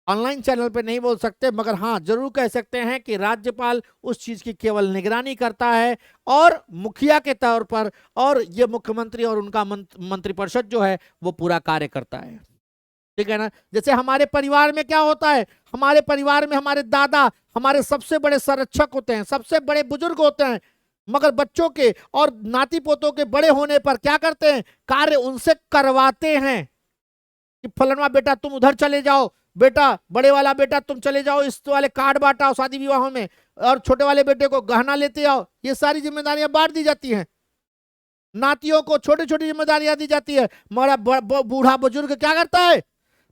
ऑनलाइन चैनल पे नहीं बोल सकते, मगर हाँ जरूर कह सकते हैं कि राज्यपाल उस चीज की केवल निगरानी करता है और मुखिया के तौर पर, और ये मुख्यमंत्री और उनका मंत्रिपरिषद जो है वो पूरा कार्य करता है। ठीक है ना? जैसे हमारे परिवार में क्या होता है, हमारे परिवार में हमारे दादा हमारे सबसे बड़े संरक्षक होते हैं, सबसे बड़े बुजुर्ग होते हैं, मगर बच्चों के और नाती पोतों के बड़े होने पर क्या करते हैं? कार्य उनसे करवाते हैं कि फलनवा बेटा तुम उधर चले जाओ, बेटा बड़े वाला बेटा तुम चले जाओ, इस वाले कार्ड बांटाओ शादी विवाहों में, और छोटे वाले बेटे को गहना लेते आओ। ये सारी जिम्मेदारियां बांट दी जाती हैं, नातियों को छोटी छोटी जिम्मेदारियां दी जाती है। मगर बूढ़ा बुजुर्ग क्या करता है?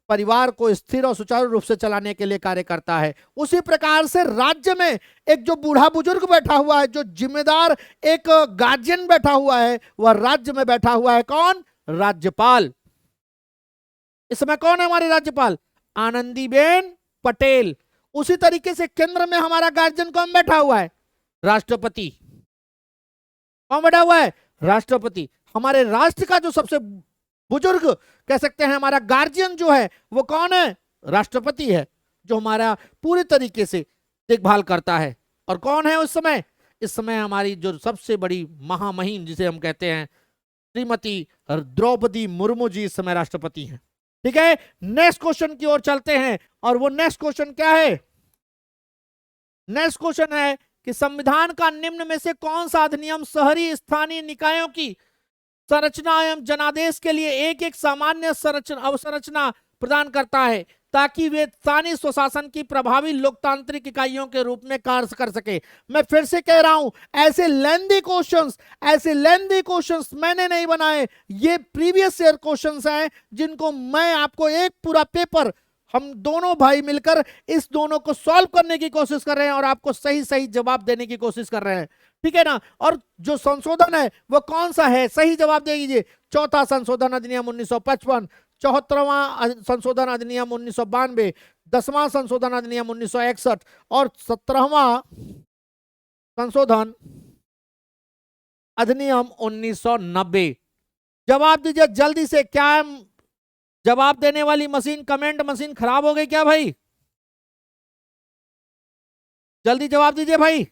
परिवार को स्थिर और सुचारू रूप से चलाने के लिए कार्य करता है। उसी प्रकार से राज्य में एक जो बूढ़ा बुजुर्ग बैठा हुआ है, जो जिम्मेदार एक गार्जियन बैठा हुआ है, वह राज्य में बैठा हुआ है कौन? राज्यपाल। इस समय कौन है हमारे राज्यपाल? आनंदीबेन पटेल। उसी तरीके से केंद्र में हमारा गार्जियन कौन बैठा हुआ है? राष्ट्रपति। कौन बैठा हुआ है? राष्ट्रपति। हमारे राष्ट्र का जो सबसे बुजुर्ग कह सकते हैं, हमारा गार्जियन जो है वो कौन है? राष्ट्रपति है, जो हमारा पूरी तरीके से देखभाल करता है। और कौन है उस समय? इस समय हमारी जो सबसे बड़ी महामहिम जिसे हम कहते हैं श्रीमती द्रौपदी मुर्मू जी इस समय राष्ट्रपति हैं। ठीक है, नेक्स्ट क्वेश्चन की ओर चलते हैं, और वो नेक्स्ट क्वेश्चन क्या है? नेक्स्ट क्वेश्चन है कि संविधान का निम्न में से कौन सा अधिनियम शहरी स्थानीय निकायों की संरचना एवं जनादेश के लिए एक एक सामान्य अवसंरचना प्रदान करता है, ताकि वे स्थानीय स्वशासन की प्रभावी लोकतांत्रिक इकाइयों के रूप में कार्य कर सके। मैं फिर से कह रहा हूं, ऐसे लेंदी क्वेश्चंस मैंने नहीं बनाए, ये प्रीवियस ईयर क्वेश्चंस हैं जिनको मैं आपको एक पूरा पेपर, हम दोनों भाई मिलकर इस दोनों को सॉल्व करने की कोशिश कर रहे हैं और आपको सही सही जवाब देने की कोशिश कर रहे हैं। ठीक है ना? और जो संशोधन है वो कौन सा है? सही जवाब दे दीजिए। चौथा संशोधन अधिनियम 1955, 74वां संशोधन अधिनियम 1992, 10वां संशोधन अधिनियम 1961 और 17वां संशोधन अधिनियम 1990। जवाब दीजिए जल्दी से। क्या जवाब देने वाली मशीन, कमेंट मशीन खराब हो गई क्या भाई? जल्दी जवाब दीजिए भाई।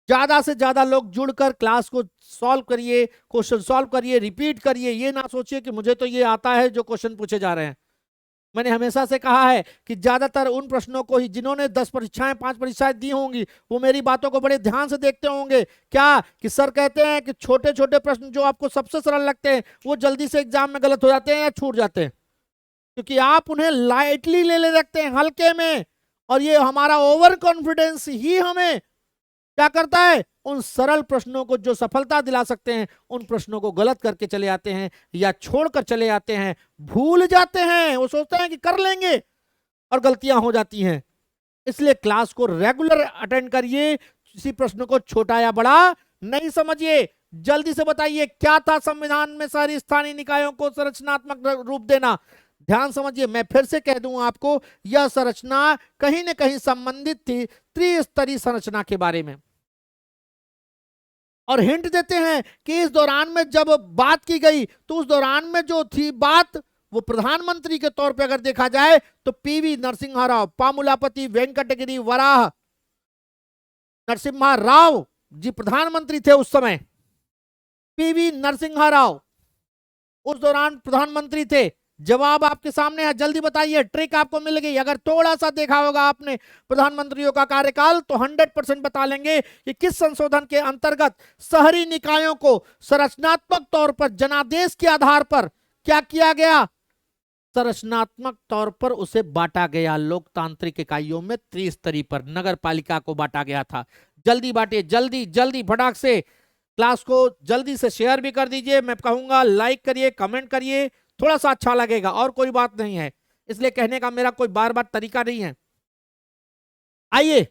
ज्यादा से ज्यादा लोग जुड़कर क्लास को सॉल्व करिए, क्वेश्चन सॉल्व करिए, रिपीट करिए। ये ना सोचिए कि मुझे तो ये आता है जो क्वेश्चन पूछे जा रहे हैं। मैंने हमेशा से कहा है कि ज्यादातर उन प्रश्नों को ही, जिन्होंने 10 परीक्षाएं 5 परीक्षाएं दी होंगी, वो मेरी बातों को बड़े ध्यान से देखते होंगे। क्या कि सर कहते हैं कि छोटे छोटे प्रश्न जो आपको सबसे सरल लगते हैं वो जल्दी से एग्जाम में गलत हो जाते हैं या छूट जाते हैं, क्योंकि आप उन्हें लाइटली ले रखते हैं, हल्के में। और ये हमारा ओवर कॉन्फिडेंस ही हमें क्या करता है? उन सरल प्रश्नों को जो सफलता दिला सकते हैं, उन प्रश्नों को गलत करके चले आते हैं या छोड़कर चले आते हैं, भूल जाते हैं। वो सोचते हैं कि कर लेंगे और गलतियां हो जाती हैं। इसलिए क्लास को रेगुलर अटेंड करिए, किसी प्रश्न को छोटा या बड़ा नहीं समझिए। जल्दी से बताइए क्या था संविधान में शहरी स्थानीय निकायों को संरचनात्मक रूप देना? ध्यान समझिए, मैं फिर से कह दूं आपको, यह संरचना कहीं न कहीं संबंधित थी त्रिस्तरीय संरचना के बारे में। और हिंट देते हैं कि इस दौरान में जब बात की गई तो उस दौरान में जो थी बात, वो प्रधानमंत्री के तौर पे अगर देखा जाए तो पीवी नरसिम्हा राव, पामुलापति वेंकटगिरी वराह नरसिम्हा राव जी प्रधानमंत्री थे उस समय। पीवी नरसिम्हा राव उस दौरान प्रधानमंत्री थे। जवाब आपके सामने है, जल्दी बताइए, ट्रिक आपको मिल गई। अगर थोड़ा सा देखा होगा आपने प्रधानमंत्रियों का कार्यकाल तो 100% बता लेंगे कि किस संशोधन के अंतर्गत शहरी निकायों को संरचनात्मक तौर पर जनादेश के आधार पर क्या किया गया, संरचनात्मक तौर पर उसे बांटा गया। लोकतांत्रिक इकाइयों में त्रिस्तरीय पर नगर पालिका को बांटा गया था। जल्दी बांटिए, जल्दी जल्दी फटाक से। क्लास को जल्दी से शेयर भी कर दीजिए। मैं कहूंगा लाइक करिए, कमेंट करिए, थोड़ा सा अच्छा लगेगा, और कोई बात नहीं है। इसलिए कहने का मेरा कोई बार बार तरीका नहीं है। आइए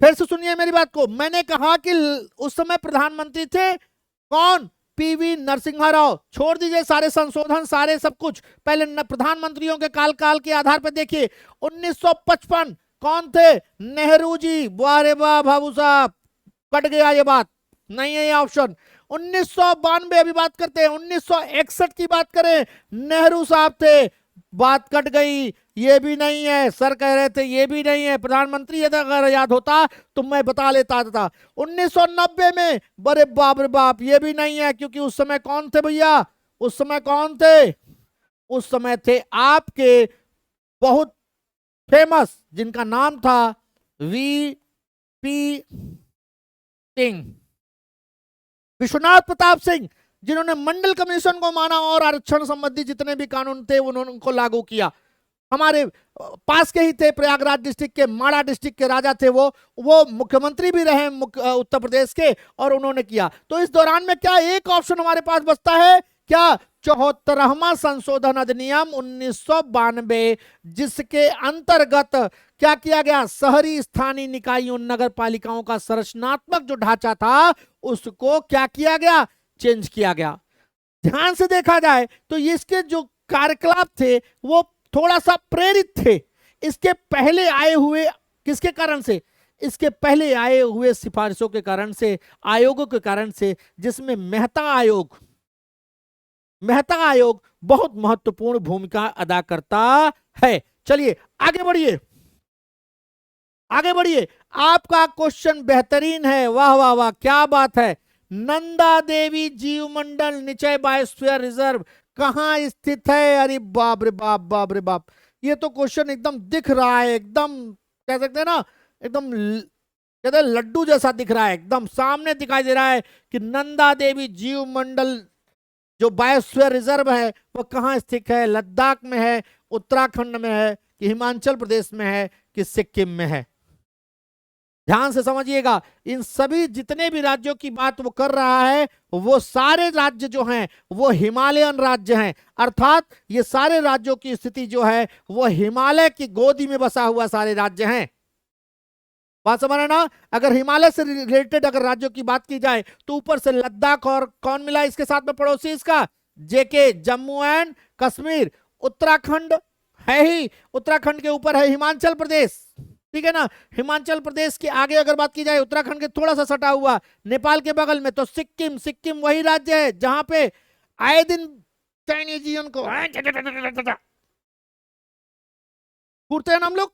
फिर से सुनिए मेरी बात को। मैंने कहा कि उस समय प्रधानमंत्री थे कौन, पीवी नरसिम्हा राव। छोड़ दीजिए सारे संशोधन, सारे सब कुछ, पहले प्रधानमंत्रियों के काल के आधार पर देखिए। 1955 कौन थे, नेहरू जी। वाह रे वाह बाबू साहब, कट गया ये बात, नहीं है ये ऑप्शन। 1992 अभी बात करते हैं, 1961 की बात करें, नेहरू साहब थे, बात कट गई, ये भी नहीं है। सर कह रहे थे ये भी नहीं है, प्रधानमंत्री अगर याद होता तो मैं बता लेता था। 1990 में, बड़े बाप रे बाप, ये भी नहीं है, क्योंकि उस समय कौन थे भैया, उस समय कौन थे, उस समय थे आपके बहुत फेमस, जिनका नाम था वी पी सिंह, विश्वनाथ प्रताप सिंह, जिन्होंने मंडल कमीशन को माना और आरक्षण संबंधी जितने भी कानून थे उन्होंने उनको लागू किया। हमारे पास के ही थे, प्रयागराज डिस्ट्रिक्ट के, माड़ा डिस्ट्रिक्ट के राजा थे वो मुख्यमंत्री भी रहे उत्तर प्रदेश के, और उन्होंने किया। तो इस दौरान में क्या एक ऑप्शन हमारे पास बचता है क्या, 74वां संशोधन अधिनियम 1992, जिसके अंतर्गत क्या किया गया, शहरी स्थानीय निकायों नगर पालिकाओं का संरचनात्मक जो ढांचा था उसको क्या किया गया, चेंज किया गया। ध्यान से देखा जाए तो इसके जो कार्यकलाप थे वो थोड़ा सा प्रेरित थे इसके पहले आए हुए, किसके कारण से, इसके पहले आए हुए सिफारिशों के कारण से, आयोगों के कारण से, जिसमें मेहता आयोग बहुत महत्वपूर्ण भूमिका अदा करता है। चलिए आगे बढ़िए, आगे बढ़िए। आपका क्वेश्चन बेहतरीन है, वाह वाह वाह, क्या बात है। नंदा देवी जीव मंडल निचय बायोस्फीयर रिजर्व कहां स्थित है? अरे बाप रे बाप, बाप रे बाप, ये तो क्वेश्चन एकदम दिख रहा है, एकदम कह सकते हैं ना, एकदम कहते हैं लड्डू जैसा दिख रहा है, एकदम सामने दिखाई दे रहा है कि नंदा देवी जीव मंडल जो बायोस्फीयर रिजर्व है वो कहां स्थित है, लद्दाख में है, उत्तराखंड में है, कि हिमाचल प्रदेश में है, कि सिक्किम में है। ध्यान से समझिएगा, इन सभी जितने भी राज्यों की बात वो कर रहा है वो सारे राज्य जो हैं वो हिमालयन राज्य हैं, अर्थात ये सारे राज्यों की स्थिति जो है वो हिमालय की गोदी में बसा हुआ सारे राज्य हैं। बात समझ रहे ना? अगर हिमालय से रिलेटेड अगर राज्यों की बात की जाए तो ऊपर से लद्दाख, और कौन मिला इसके साथ में पड़ोसी इसका, जेके, जम्मू एंड कश्मीर। उत्तराखंड है ही, उत्तराखंड के ऊपर है हिमाचल प्रदेश, ठीक है ना। हिमाचल प्रदेश के आगे अगर बात की जाए, उत्तराखंड के थोड़ा सा सटा हुआ नेपाल के बगल में, तो सिक्किम, सिक्किम वही राज्य है जहां पे आए दिन चाइनीजियन को घूरते हैं हम लोग।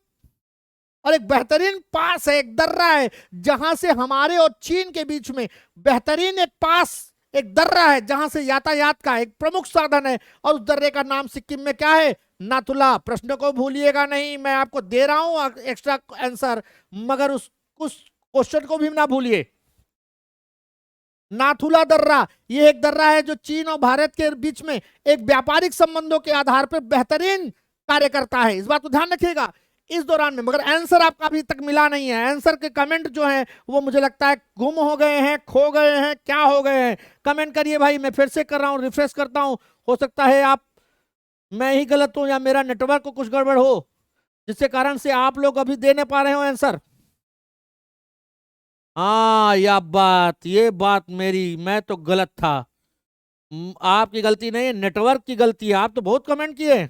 और एक बेहतरीन पास है, एक दर्रा है, जहां से हमारे और चीन के बीच में बेहतरीन एक पास, एक दर्रा है, जहां से यातायात का एक प्रमुख साधन है, और उस दर्रे का नाम सिक्किम में क्या है, नाथुला। प्रश्न को भूलिएगा नहीं, मैं आपको दे रहा हूं एक्स्ट्रा आंसर, मगर उस क्वेश्चन को भी ना भूलिए। नाथुला दर्रा, ये एक दर्रा है जो चीन और भारत के बीच में एक व्यापारिक संबंधों के आधार पर बेहतरीन कार्य करता है, इस बात को ध्यान रखिएगा इस दौरान में। मगर आंसर आपका अभी तक मिला नहीं है, आंसर के कमेंट जो हैं वो मुझे लगता है गुम हो गए हैं, खो गए हैं, क्या हो गए हैं, कमेंट करिए भाई। मैं फिर से कर रहा हूं, रिफ्रेश करता हूं, हो सकता है आप, मैं ही गलत हूं या मेरा नेटवर्क को कुछ गड़बड़ हो, जिसके कारण से आप लोग अभी दे नहीं पा रहे हो आंसर। हाँ ये बात मेरी, मैं तो गलत था, आपकी गलती नहीं है, नेटवर्क की गलती है। आप तो बहुत कमेंट किए,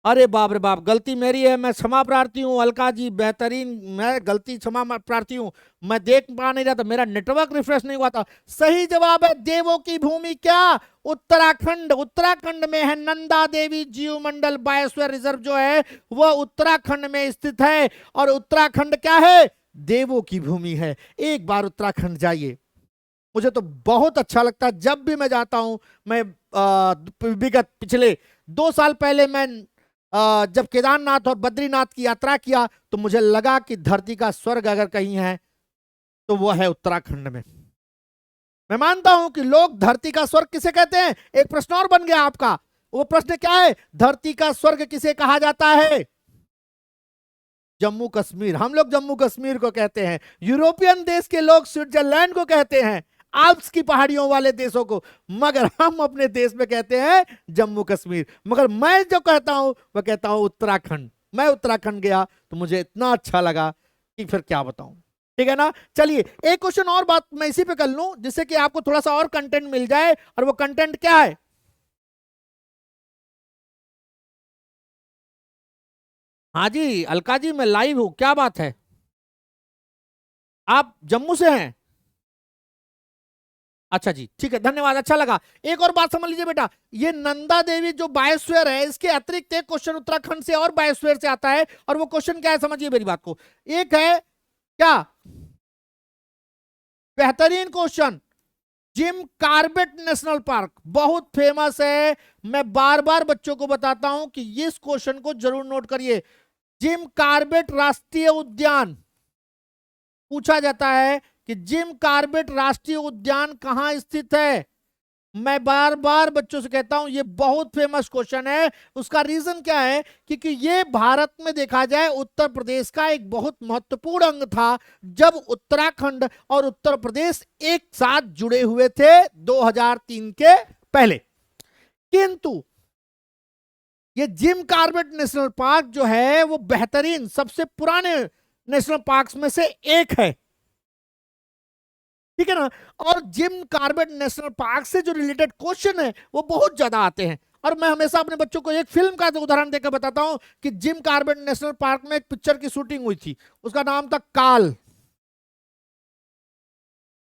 अरे बाप रे बाप, गलती मेरी है, मैं क्षमा प्रार्थी हूँ अलका जी, बेहतरीन, मैं गलती क्षमा प्रार्थी हूँ, मैं देख पा नहीं रहा था, मेरा नेटवर्क रिफ्रेश नहीं हुआ था। सही जवाब है देवों की भूमि, क्या? उत्तराखंड। उत्तराखंड में है नंदा देवी जीव मंडल बायोस्फीयर रिजर्व जो है वह उत्तराखंड में स्थित है। और उत्तराखंड क्या है? देवों की भूमि है। एक बार उत्तराखंड जाइए, मुझे तो बहुत अच्छा लगता है जब भी मैं जाता हूं। मैं विगत पिछले 2 साल पहले मैं जब केदारनाथ और बद्रीनाथ की यात्रा किया तो मुझे लगा कि धरती का स्वर्ग अगर कहीं है तो वो है उत्तराखंड में। मैं मानता हूं कि लोग धरती का स्वर्ग किसे कहते हैं। एक प्रश्न और बन गया आपका, वो प्रश्न क्या है? धरती का स्वर्ग किसे कहा जाता है? जम्मू कश्मीर। हम लोग जम्मू कश्मीर को कहते हैं, यूरोपियन देश के लोग स्विट्जरलैंड को कहते हैं, आल्प्स की पहाड़ियों वाले देशों को, मगर हम अपने देश में कहते हैं जम्मू कश्मीर। मगर मैं जो कहता हूं वह कहता हूं उत्तराखंड। मैं उत्तराखंड गया तो मुझे इतना अच्छा लगा कि फिर क्या बताऊं। ठीक है ना? चलिए एक क्वेश्चन और बात मैं इसी पे कर लूं जिससे कि आपको थोड़ा सा और कंटेंट मिल जाए, और वो कंटेंट क्या है? हाँ जी अलका जी, मैं लाइव हूं, क्या बात है? आप जम्मू से हैं? अच्छा जी, ठीक है, धन्यवाद, अच्छा लगा। एक और बात समझ लीजिए बेटा, ये नंदा देवी जो बायोस्फीयर है, इसके अतिरिक्त एक क्वेश्चन उत्तराखंड से और बायोस्फीयर से आता है, और वो क्वेश्चन क्या है समझिए मेरी बात को। एक है क्या? बेहतरीन question, Jim Corbett National Park बहुत फेमस है। मैं बार बार बच्चों को बताता हूं कि इस क्वेश्चन को जरूर नोट करिए। जिम कार्बेट राष्ट्रीय उद्यान पूछा जाता है कि जिम कार्बेट राष्ट्रीय उद्यान कहां स्थित है। मैं बार बार बच्चों से कहता हूं ये बहुत फेमस क्वेश्चन है। उसका रीजन क्या है? क्योंकि ये भारत में देखा जाए उत्तर प्रदेश का एक बहुत महत्वपूर्ण अंग था जब उत्तराखंड और उत्तर प्रदेश एक साथ जुड़े हुए थे 2003 के पहले। किंतु ये जिम कार्बेट नेशनल पार्क जो है वो बेहतरीन सबसे पुराने नेशनल पार्क्स में से एक है। ठीक है ना? और जिम कार्बेट नेशनल पार्क से जो रिलेटेड क्वेश्चन है वो बहुत ज्यादा आते हैं। और मैं हमेशा अपने बच्चों को एक फिल्म का उदाहरण देकर बताता हूं कि जिम कार्बेट नेशनल पार्क में एक पिक्चर की शूटिंग हुई थी, उसका नाम था काल।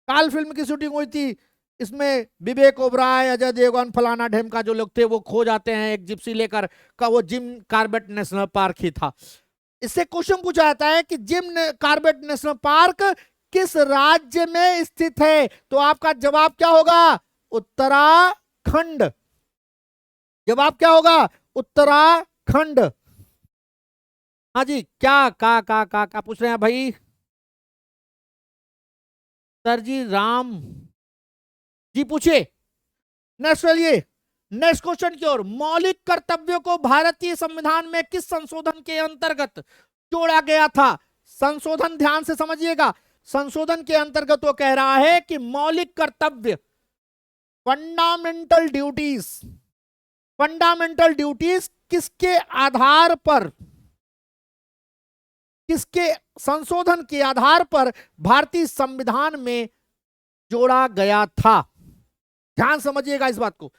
काल फिल्म की शूटिंग हुई थी। इसमें विवेक ओबराय, अजय देवगन, फलाना ढेमका जो लोग थे वो खो जाते हैं एक जिप्सी लेकर, का वो जिम कार्बेट नेशनल पार्क ही था। इससे क्वेश्चन पूछा जाता है कि जिम कार्बेट नेशनल पार्क किस राज्य में स्थित है? तो आपका जवाब क्या होगा? उत्तराखंड। जवाब क्या होगा? उत्तराखंड। हाँ जी, क्या का पूछ रहे हैं भाई? सर जी राम जी पूछिए। नेक्स्ट चलिए, नेक्स्ट क्वेश्चन की ओर। मौलिक कर्तव्यों को भारतीय संविधान में किस संशोधन के अंतर्गत जोड़ा गया था? संशोधन ध्यान से समझिएगा। संशोधन के अंतर्गत वो कह रहा है कि मौलिक कर्तव्य, फंडामेंटल ड्यूटीज, फंडामेंटल ड्यूटीज किसके आधार पर, किसके संशोधन के आधार पर भारतीय संविधान में जोड़ा गया था? ध्यान समझिएगा इस बात को।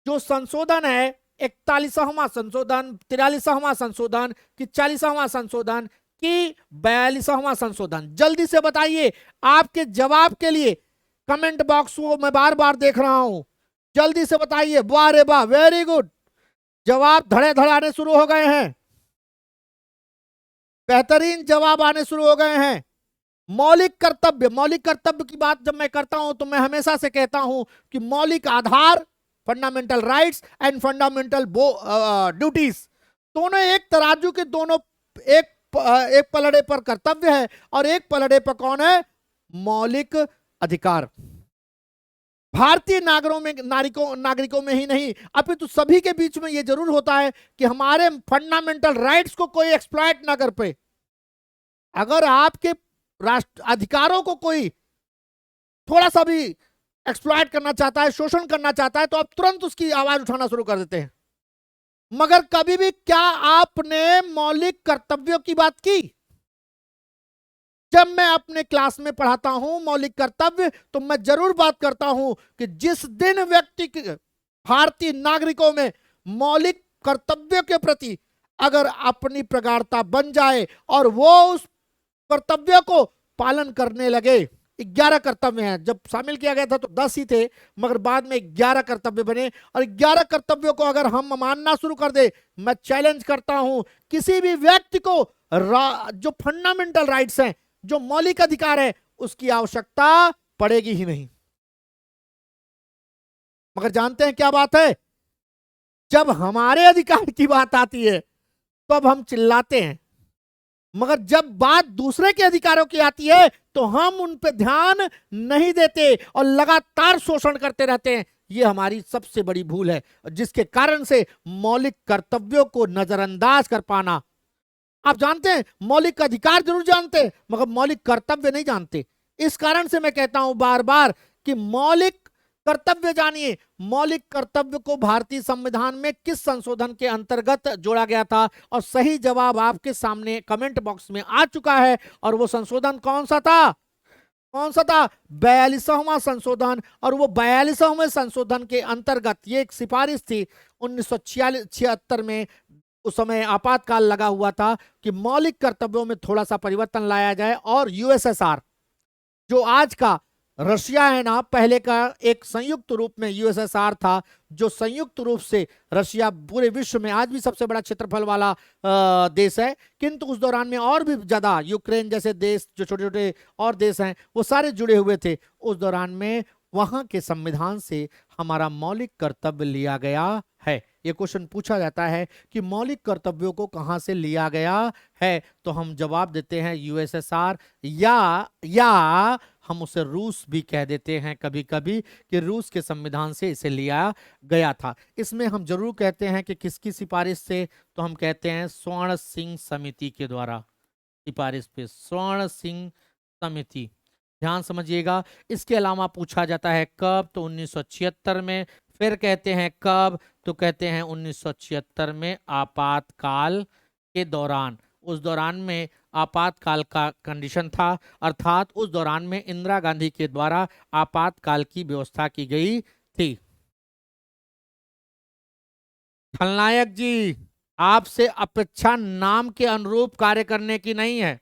जो संशोधन है, 41वां संशोधन, 43वां संशोधन कि 40वां संशोधन कि 42वां संशोधन? जल्दी से बताइए। आपके जवाब के लिए कमेंट बॉक्स को मैं बार बार देख रहा हूं, जल्दी से बताइए। वाह रे वाह, वेरी गुड, जवाब धड़े धड़ आने शुरू हो गए हैं, बेहतरीन जवाब आने शुरू हो गए हैं। मौलिक कर्तव्य, मौलिक कर्तव्य की बात जब मैं करता हूं तो मैं हमेशा से कहता हूं कि मौलिक आधार, fundamental rights and fundamental duties, दोनों एक तराजू के दोनों, एक एक पलड़े पर कर्तव्य है और एक पलड़े पर कौन है? मौलिक अधिकार। भारतीय नागरिकों में ही नहीं अपितु सभी के बीच में यह जरूर होता है कि हमारे फंडामेंटल राइट्स को कोई एक्सप्लॉइट ना कर पाए। अगर आपके राष्ट्र अधिकारों को कोई थोड़ा सा भी एक्सप्लॉइट करना चाहता है, शोषण करना चाहता है, तो आप तुरंत उसकी आवाज उठाना शुरू कर देते हैं। मगर कभी भी क्या आपने मौलिक कर्तव्यों की बात की? जब मैं अपने क्लास में पढ़ाता हूं मौलिक कर्तव्य तो मैं जरूर बात करता हूं कि जिस दिन व्यक्ति, भारतीय नागरिकों में मौलिक कर्तव्य के प्रति अगर अपनी प्रगाढ़ता बन जाए और वो उस कर्तव्य को पालन करने लगे। 11 कर्तव्य हैं, जब शामिल किया गया था तो 10 ही थे, मगर बाद में 11 कर्तव्य बने और 11 कर्तव्यों को अगर हम मानना शुरू कर दे, मैं चैलेंज करता हूं किसी भी व्यक्ति को जो फंडामेंटल राइट्स हैं, जो मौलिक अधिकार है, उसकी आवश्यकता पड़ेगी ही नहीं। मगर जानते हैं क्या बात है, जब हमारे अधिकार की बात आती है तो अब हम चिल्लाते हैं, मगर जब बात दूसरे के अधिकारों की आती है तो हम उन पे ध्यान नहीं देते और लगातार शोषण करते रहते हैं। ये हमारी सबसे बड़ी भूल है, जिसके कारण से मौलिक कर्तव्यों को नजरअंदाज कर पाना। आप जानते हैं मौलिक अधिकार जरूर जानते हैं, मगर मौलिक कर्तव्य नहीं जानते। इस कारण से मैं कहता हूं बार बार कि मौलिक कर्तव्य जानिए। मौलिक कर्तव्य को भारतीय संविधान में किस संशोधन के अंतर्गत जोड़ा गया था, और सही जवाब आपके सामने कमेंट बॉक्स में आ चुका है। और वो संशोधन कौन सा था? कौन सा था? 42वां संशोधन। और वो 42वें संशोधन के अंतर्गत ये एक सिफारिश थी 1976 में, उस समय आपातकाल लगा हुआ था कि मौलिक कर्तव्यों में थोड़ा सा परिवर्तन लाया जाए। और यूएसएसआर, जो आज का रशिया है ना, पहले का एक संयुक्त रूप में यूएसएसआर था, जो संयुक्त रूप से रशिया पूरे विश्व में आज भी सबसे बड़ा क्षेत्रफल वाला देश है, किंतु उस दौरान में और भी ज्यादा यूक्रेन जैसे देश, जो छोटे छोटे और देश हैं, वो सारे जुड़े हुए थे। उस दौरान में वहां के संविधान से हमारा मौलिक कर्तव्य लिया गया है। ये क्वेश्चन पूछा जाता है कि मौलिक कर्तव्यों को कहां से लिया गया है, तो हम जवाब देते हैं यूएसएसआर, या हम उसे रूस भी कह देते हैं कभी कभी कि रूस के संविधान से इसे लिया गया था। इसमें हम जरूर कहते हैं कि किसकी सिफारिश से, तो हम कहते हैं स्वर्ण सिंह समिति के द्वारा सिफारिश पे, स्वर्ण सिंह समिति। ध्यान समझिएगा। इसके अलावा पूछा जाता है कब, तो 1976 में। फिर कहते हैं कब, तो कहते हैं 1976 में आपातकाल के दौरान। उस दौरान में आपातकाल का कंडीशन था, अर्थात उस दौरान में इंदिरा गांधी के द्वारा आपातकाल की व्यवस्था की गई थी। खलनायक जी, आपसे अपेक्षा नाम के अनुरूप कार्य करने की नहीं है,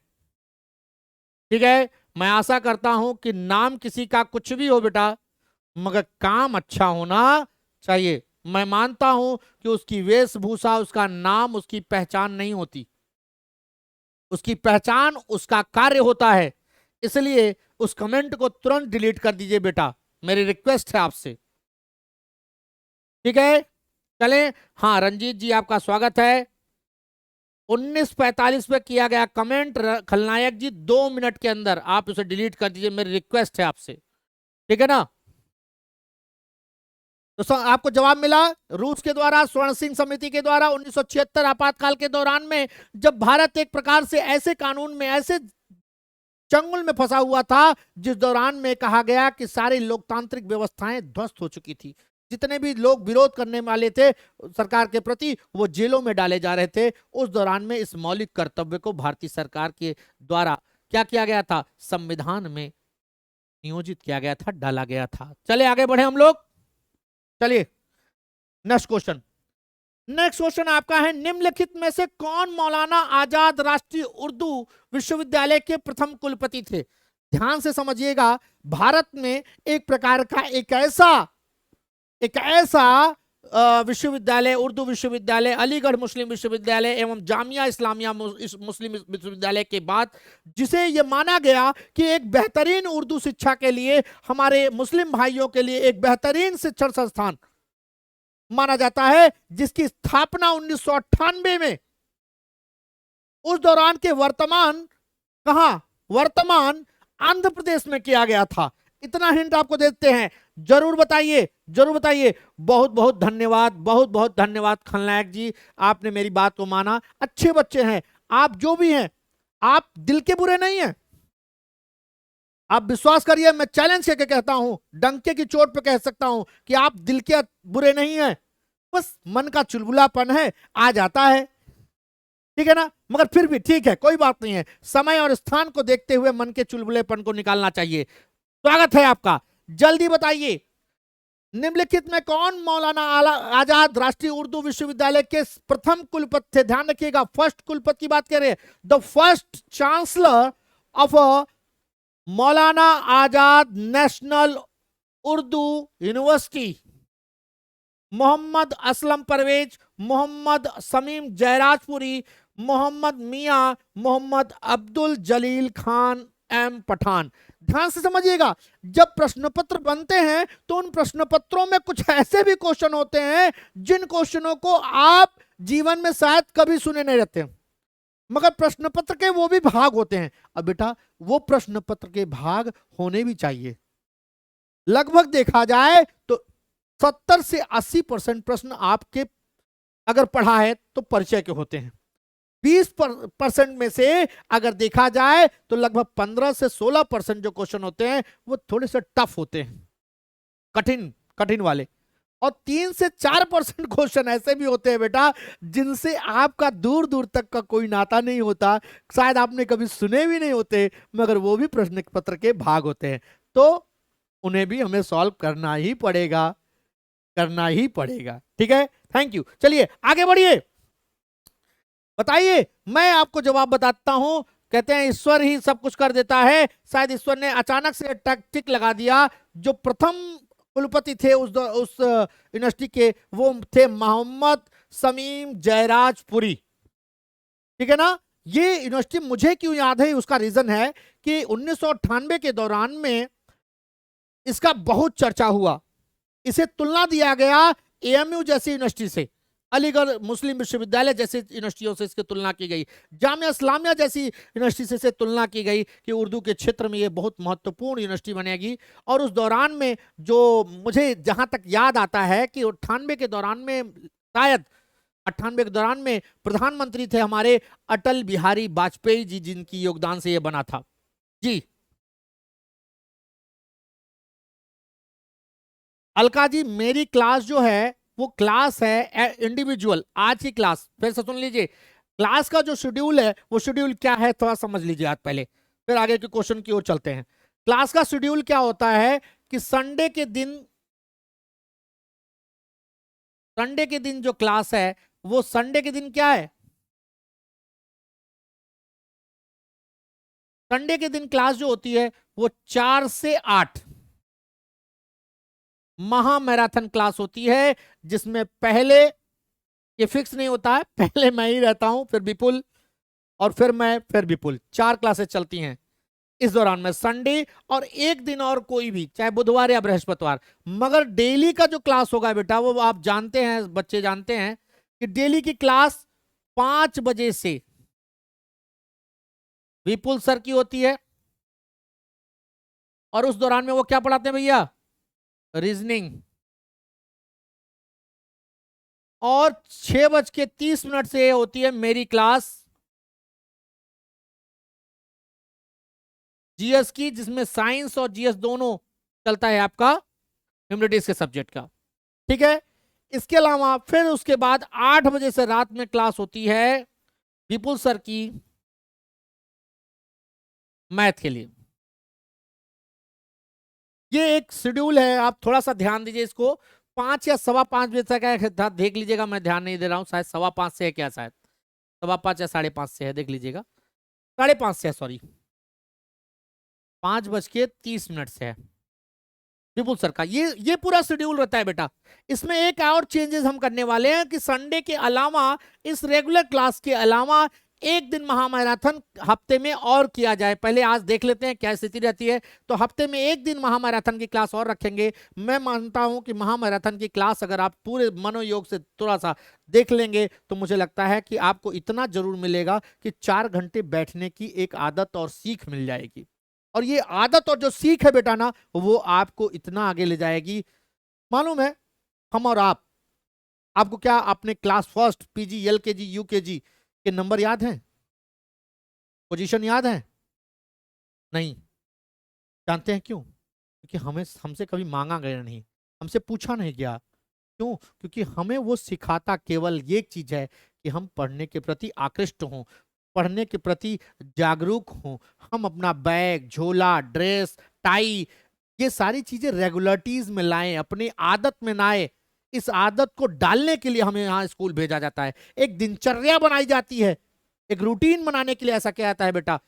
ठीक है? मैं आशा करता हूं कि नाम किसी का कुछ भी हो बेटा, मगर काम अच्छा होना चाहिए। मैं मानता हूं कि उसकी वेशभूषा, उसका नाम, उसकी पहचान नहीं होती, उसकी पहचान उसका कार्य होता है। इसलिए उस कमेंट को तुरंत डिलीट कर दीजिए बेटा, मेरी रिक्वेस्ट है आपसे, ठीक है? चलें। हाँ, रंजीत जी आपका स्वागत है। 1945 पे किया गया कमेंट, खलनायक जी 2 मिनट के अंदर आप उसे डिलीट कर दीजिए, मेरी रिक्वेस्ट है आपसे, ठीक है ना? तो आपको जवाब मिला रूस के द्वारा, स्वर्ण सिंह समिति के द्वारा 1976 आपातकाल के दौरान में, जब भारत एक प्रकार से ऐसे कानून में, ऐसे चंगुल में फंसा हुआ था जिस दौरान में कहा गया कि सारी लोकतांत्रिक व्यवस्थाएं ध्वस्त हो चुकी थी। जितने भी लोग विरोध करने वाले थे सरकार के प्रति, वो जेलों में डाले जा रहे थे। उस दौरान में इस मौलिक कर्तव्य को भारतीय सरकार के द्वारा क्या किया गया था? संविधान में नियोजित किया गया था, डाला गया था। चले आगे बढ़े हम लोग। चलिए नेक्स्ट क्वेश्चन। नेक्स्ट क्वेश्चन आपका है, निम्नलिखित में से कौन मौलाना आजाद राष्ट्रीय उर्दू विश्वविद्यालय के प्रथम कुलपति थे? ध्यान से समझिएगा। भारत में एक प्रकार का एक ऐसा विश्वविद्यालय, उर्दू विश्वविद्यालय, अलीगढ़ मुस्लिम विश्वविद्यालय एवं जामिया इस्लामिया मुस्लिम विश्वविद्यालय के बाद, जिसे यह माना गया कि एक बेहतरीन उर्दू शिक्षा के लिए, हमारे मुस्लिम भाइयों के लिए एक बेहतरीन शिक्षण संस्थान माना जाता है, जिसकी स्थापना 1998 में, उस दौरान के वर्तमान आंध्र प्रदेश में किया गया था। इतना हिंट आपको देते हैं, जरूर बताइए, जरूर बताइए। बहुत बहुत धन्यवाद, बहुत बहुत धन्यवाद खलनायक जी, आपने मेरी बात को माना। अच्छे बच्चे हैं आप, जो भी हैं, आप दिल के बुरे नहीं हैं। आप विश्वास करिए, मैं चैलेंज करके कहता हूं, डंके की चोट पे कह सकता हूं कि आप दिल के बुरे नहीं हैं, बस मन का चुलबुलापन है, आ जाता है, ठीक है ना? मगर फिर भी ठीक है, कोई बात नहीं है। समय और स्थान को देखते हुए मन के चुलबुलेपन को निकालना चाहिए। स्वागत है आपका। जल्दी बताइए, निम्नलिखित में कौन मौलाना आजाद राष्ट्रीय उर्दू विश्वविद्यालय के प्रथम कुलपति थे? ध्यान रखिएगा, फर्स्ट कुलपति की बात कर रहे हैं। The first chancellor of Maulana Azad national Urdu university, Mohammad Aslam Parvez, Mohammad Sameem जयराजपुरी, Mohammad Miyan Mohammad Abdul Jalil Khan M Pathan. ध्यान से समझिएगा, जब प्रश्न पत्र बनते हैं तो उन प्रश्न पत्रों में कुछ ऐसे भी क्वेश्चन होते हैं जिन क्वेश्चनों को आप जीवन में शायद कभी सुने नहीं रहते, मगर प्रश्न पत्र के वो भी भाग होते हैं। अब बेटा, वो प्रश्न पत्र के भाग होने भी चाहिए। लगभग देखा जाए तो 70 से 80% प्रश्न आपके अगर पढ़ा है तो परिचय के होते हैं। 20% में से अगर देखा जाए तो लगभग 15 से 16% जो क्वेश्चन होते हैं वो थोड़े से टफ होते हैं, कठिन कठिन वाले। और 3 से 4% क्वेश्चन ऐसे भी होते हैं बेटा जिनसे आपका दूर दूर तक का कोई नाता नहीं होता, शायद आपने कभी सुने भी नहीं होते, मगर वो भी प्रश्न पत्र के भाग होते हैं, तो उन्हें भी हमें सॉल्व करना ही पड़ेगा, करना ही पड़ेगा। ठीक है, थैंक यू। चलिए आगे बढ़िए, बताइए। मैं आपको जवाब बताता हूं। कहते हैं ईश्वर ही सब कुछ कर देता है, शायद ईश्वर ने अचानक से टिक लगा दिया। जो प्रथम कुलपति थे उस यूनिवर्सिटी के, वो थे मोहम्मद समीम जयराजपुरी। ठीक है ना। ये यूनिवर्सिटी मुझे क्यों याद है, उसका रीजन है कि 1998 के दौरान में इसका बहुत चर्चा हुआ। इसे तुलना दिया गया एएमयू जैसी यूनिवर्सिटी से, अलीगढ़ मुस्लिम विश्वविद्यालय जैसे यूनिवर्सिटियों से इसकी तुलना की गई, जामिया इस्लामिया जैसी यूनिवर्सिटी से तुलना की गई कि उर्दू के क्षेत्र में ये बहुत महत्वपूर्ण यूनिवर्सिटी बनेगी। और उस दौरान में जो मुझे जहां तक याद आता है कि 98 के दौरान में, शायद 98 के दौरान में प्रधानमंत्री थे हमारे अटल बिहारी वाजपेयी जी, जिनकी योगदान से यह बना था। जी अलका जी, मेरी क्लास जो है वो क्लास है इंडिविजुअल। आज की क्लास फिर से सुन लीजिए, क्लास का जो शेड्यूल है वो शेड्यूल क्या है थोड़ा समझ लीजिए आज पहले, फिर आगे के क्वेश्चन की ओर चलते हैं। क्लास का शेड्यूल क्या होता है कि संडे के दिन जो क्लास है वो संडे के दिन क्या है, संडे के दिन क्लास जो होती है वो 4 से 8 महा मैराथन क्लास होती है, जिसमें पहले ये फिक्स नहीं होता है, पहले मैं ही रहता हूं, फिर विपुल, और फिर मैं, फिर विपुल, 4 क्लासेस चलती हैं इस दौरान में, संडे और एक दिन और कोई भी, चाहे बुधवार या बृहस्पतिवार। मगर डेली का जो क्लास होगा बेटा वो आप जानते हैं, बच्चे जानते हैं कि डेली की क्लास 5 बजे से विपुल सर की होती है। और उस दौरान में वो क्या पढ़ाते हैं भैया, रीजनिंग। और 6:30 से होती है मेरी क्लास जीएस की, जिसमें साइंस और जीएस दोनों चलता है आपका ह्यूमैनिटीज के सब्जेक्ट का। ठीक है, इसके अलावा फिर उसके बाद 8 बजे से रात में क्लास होती है विपुल सर की मैथ के लिए। ये एक शेड्यूल है, आप थोड़ा सा ध्यान दीजिए इसको। 5 या 5:15 बजे तक है, देख लीजिएगा, मैं ध्यान नहीं दे रहा हूँ, शायद 5:15 से है क्या, शायद 5:15 या 5:30 से है, देख लीजिएगा, 5:30 से है, सॉरी 5:30 से है विपुल सर का। ये पूरा शेड्यूल रहता है बेटा। इसमें एक और चेंजेस हम करने वाले हैं कि संडे के अलावा, इस रेगुलर क्लास के अलावा एक दिन महामैराथन हफ्ते में और किया जाए। पहले आज देख लेते हैं क्या स्थिति रहती है। तो हफ्ते में एक दिन महामैराथन की क्लास और रखेंगे। मैं मानता हूं कि महामैराथन की क्लास अगर आप पूरे मनोयोग से थोड़ा सा देख लेंगे तो मुझे लगता है कि आपको इतना जरूर मिलेगा कि 4 घंटे बैठने की एक आदत और सीख मिल जाएगी। और ये आदत और जो सीख है बेटा ना, वो आपको इतना आगे ले जाएगी। मालूम है, हम और आपको क्या अपने class first, PG, LKG, UKG के नंबर याद हैं, पोजीशन याद है? नहीं जानते हैं क्यों? क्योंकि हमसे कभी मांगा गया नहीं, हमसे पूछा नहीं गया। क्यों? क्योंकि हमें वो सिखाता केवल ये चीज है कि हम पढ़ने के प्रति आकृष्ट हों, पढ़ने के प्रति जागरूक हों। हम अपना बैग, झोला, ड्रेस, टाई ये सारी चीजें रेगुलरिटीज में लाएं, अपनी आदत में लाएं। इस आदत को डालने के लिए हमें यहाँ स्कूल भेजा जाता है, एक दिनचर्या बनाई जाती है, एक रूटीन बनाने के लिए ऐसा किया जाता है बेटा।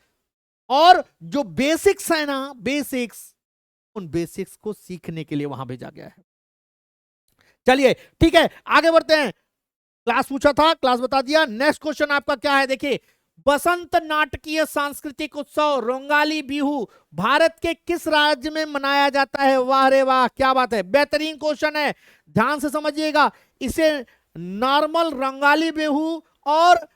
और जो बेसिक्स है ना, बेसिक्स, उन बेसिक्स को सीखने के लिए वहां भेजा गया है। चलिए ठीक है, आगे बढ़ते हैं। क्लास पूछा था, क्लास बता दिया। नेक्स्ट क्वेश्चन आपका क्या है, देखिए, बसंत नाटकीय सांस्कृतिक उत्सव रोंगाली बिहू भारत के किस राज्य में मनाया जाता है? वाह रे वाह, क्या बात है, बेहतरीन क्वेश्चन है, ध्यान से समझिएगा। इसे नॉर्मल रंगाली बिहू और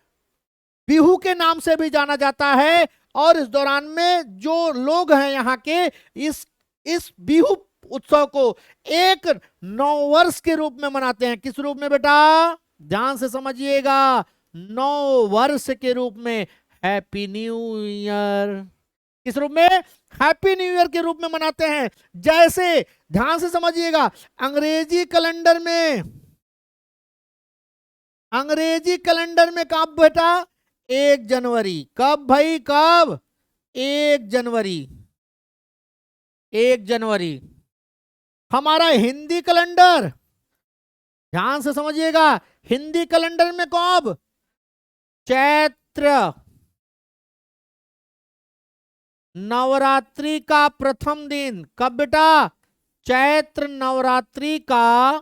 बिहू के नाम से भी जाना जाता है। और इस दौरान में जो लोग हैं यहाँ के, इस बिहू उत्सव को एक नववर्ष के रूप में मनाते हैं। किस रूप में बेटा, ध्यान से समझिएगा, नौ वर्ष के रूप में, हैप्पी न्यू ईयर। किस रूप में, हैप्पी न्यू ईयर के रूप में मनाते हैं। जैसे ध्यान से समझिएगा, अंग्रेजी कैलेंडर में कब बेटा, 1 जनवरी। कब भाई, कब, 1 जनवरी, 1 जनवरी। हमारा हिंदी कैलेंडर, ध्यान से समझिएगा, हिंदी कैलेंडर में कब, चैत्र नवरात्रि का प्रथम दिन। कब बेटा, चैत्र नवरात्रि का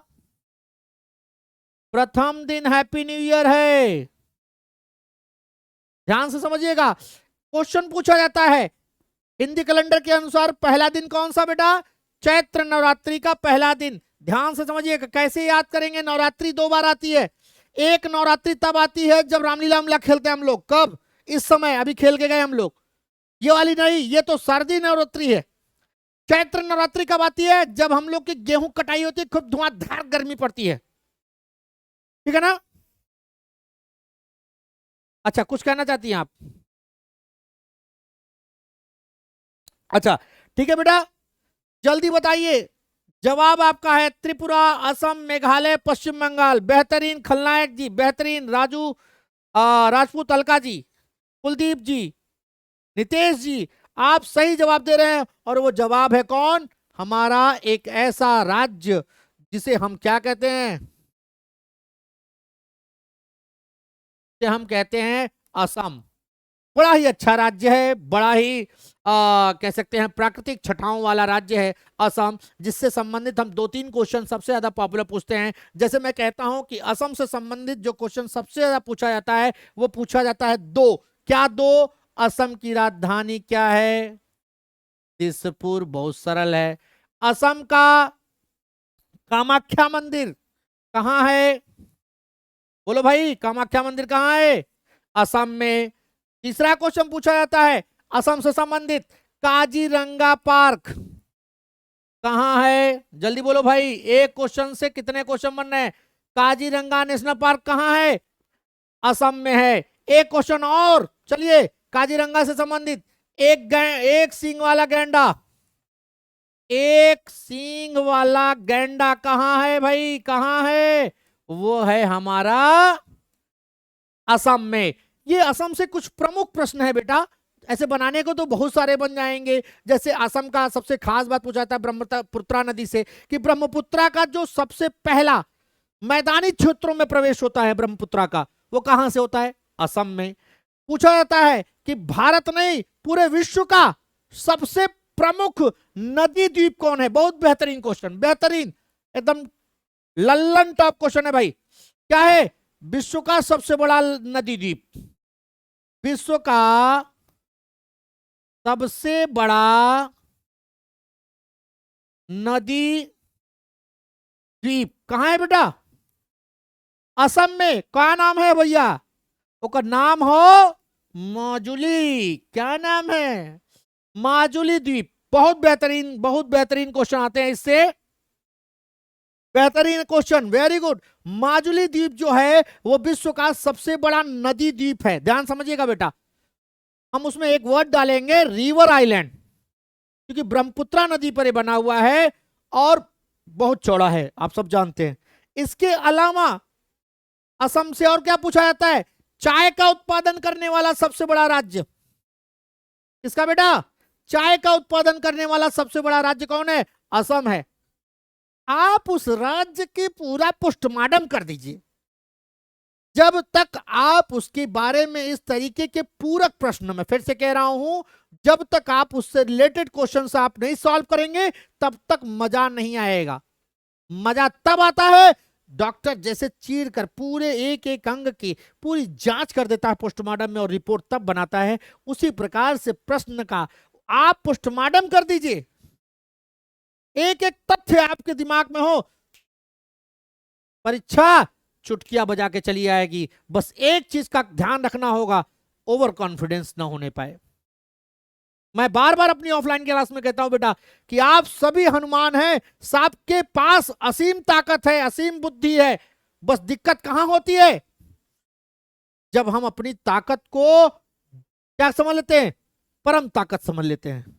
प्रथम दिन हैप्पी न्यू ईयर है। ध्यान से समझिएगा, क्वेश्चन पूछा जाता है हिंदी कैलेंडर के अनुसार पहला दिन कौन सा बेटा, चैत्र नवरात्रि का पहला दिन। ध्यान से समझिएगा, कैसे याद करेंगे, नवरात्रि 2 बार आती है। एक नवरात्रि तब आती है जब रामलीला हमला खेलते हैं हम लोग, कब, इस समय, अभी खेल के गए हम लोग। ये वाली नहीं, ये तो शारदीय नवरात्रि है। चैत्र नवरात्रि कब आती है, जब हम लोग की गेहूं कटाई होती है, खूब धुआंधार गर्मी पड़ती है, ठीक है ना। अच्छा, कुछ कहना चाहती हैं आप? अच्छा ठीक है बेटा, जल्दी बताइए। जवाब आपका है त्रिपुरा, असम, मेघालय, पश्चिम बंगाल। बेहतरीन खलनायक जी, बेहतरीन, राजू राजपूत, अलका जी, कुलदीप जी, नितेश जी, आप सही जवाब दे रहे हैं। और वो जवाब है कौन, हमारा एक ऐसा राज्य जिसे हम क्या कहते हैं, हम कहते हैं असम। बड़ा ही अच्छा राज्य है, बड़ा ही कह सकते हैं प्राकृतिक छटाओं वाला राज्य है असम, जिससे संबंधित हम 2-3 क्वेश्चन सबसे ज्यादा पॉपुलर पूछते हैं। जैसे मैं कहता हूं कि असम से संबंधित जो क्वेश्चन सबसे ज्यादा पूछा जाता है, वो पूछा जाता है 2। क्या 2? असम की राजधानी क्या है? दिसपुर, बहुत सरल है। असम का कामाख्या मंदिर कहां है? बोलो भाई, कामाख्या मंदिर कहां है? असम में। तीसरा क्वेश्चन पूछा जाता है असम से संबंधित, काजीरंगा पार्क कहां है? जल्दी बोलो भाई, एक क्वेश्चन से कितने क्वेश्चन बन रहे हैं? काजीरंगा नेशनल पार्क कहां है? असम में है। एक क्वेश्चन और, चलिए, काजीरंगा से संबंधित, एक सींग वाला गैंडा, एक सींग वाला गैंडा कहां है भाई, कहां है? वो है हमारा असम में। ये असम से कुछ प्रमुख प्रश्न है बेटा, ऐसे बनाने को तो बहुत सारे बन जाएंगे। जैसे असम का सबसे खास बात पूछा था ब्रह्मपुत्रा नदी से, कि ब्रह्मपुत्रा का जो सबसे पहला मैदानी क्षेत्रों में प्रवेश होता है ब्रह्मपुत्रा का, वो कहां से होता है? असम में। पूछा जाता है कि भारत नहीं, पूरे विश्व का सबसे प्रमुख नदी द्वीप कौन है? बहुत बेहतरीन क्वेश्चन, बेहतरीन, एकदम लल्लन टॉप क्वेश्चन है भाई। क्या है? विश्व का सबसे बड़ा नदी द्वीप, विश्व का सबसे बड़ा नदी द्वीप कहां है बेटा? असम में। क्या नाम है भैया? उसका नाम हो माजुली। क्या नाम है? माजुली द्वीप। बहुत बेहतरीन, बहुत बेहतरीन क्वेश्चन आते हैं इससे, बेहतरीन क्वेश्चन, वेरी गुड। माजुली द्वीप जो है वो विश्व का सबसे बड़ा नदी द्वीप है। ध्यान समझिएगा बेटा, हम उसमें एक वर्ड डालेंगे, रिवर आइलैंड, क्योंकि ब्रह्मपुत्रा नदी पर बना हुआ है और बहुत चौड़ा है, आप सब जानते हैं। इसके अलावा असम से और क्या पूछा जाता है? चाय का उत्पादन करने वाला सबसे बड़ा राज्य किसका बेटा? चाय का उत्पादन करने वाला सबसे बड़ा राज्य कौन है? असम है। आप उस राज्य की पूरा पोस्टमार्टम कर दीजिए। जब तक आप उसके बारे में इस तरीके के पूरक प्रश्न, में फिर से कह रहा हूं, जब तक आप उससे रिलेटेड क्वेश्चंस आप नहीं सॉल्व करेंगे तब तक मजा नहीं आएगा। मजा तब आता है डॉक्टर जैसे चीर कर पूरे एक एक अंग की पूरी जांच कर देता है पोस्टमार्टम में और रिपोर्ट तब बनाता है। उसी प्रकार से प्रश्न का आप पोस्टमार्टम कर दीजिए, एक एक तथ्य आपके दिमाग में हो, परीक्षा चुटकियां बजा के चली आएगी। बस एक चीज का ध्यान रखना होगा, ओवर कॉन्फिडेंस ना होने पाए। मैं बार बार अपनी ऑफलाइन क्लास में कहता हूं बेटा कि आप सभी हनुमान हैं, सबके पास असीम ताकत है, असीम बुद्धि है। बस दिक्कत कहां होती है? जब हम अपनी ताकत को क्या समझ लेते हैं? परम ताकत समझ लेते हैं।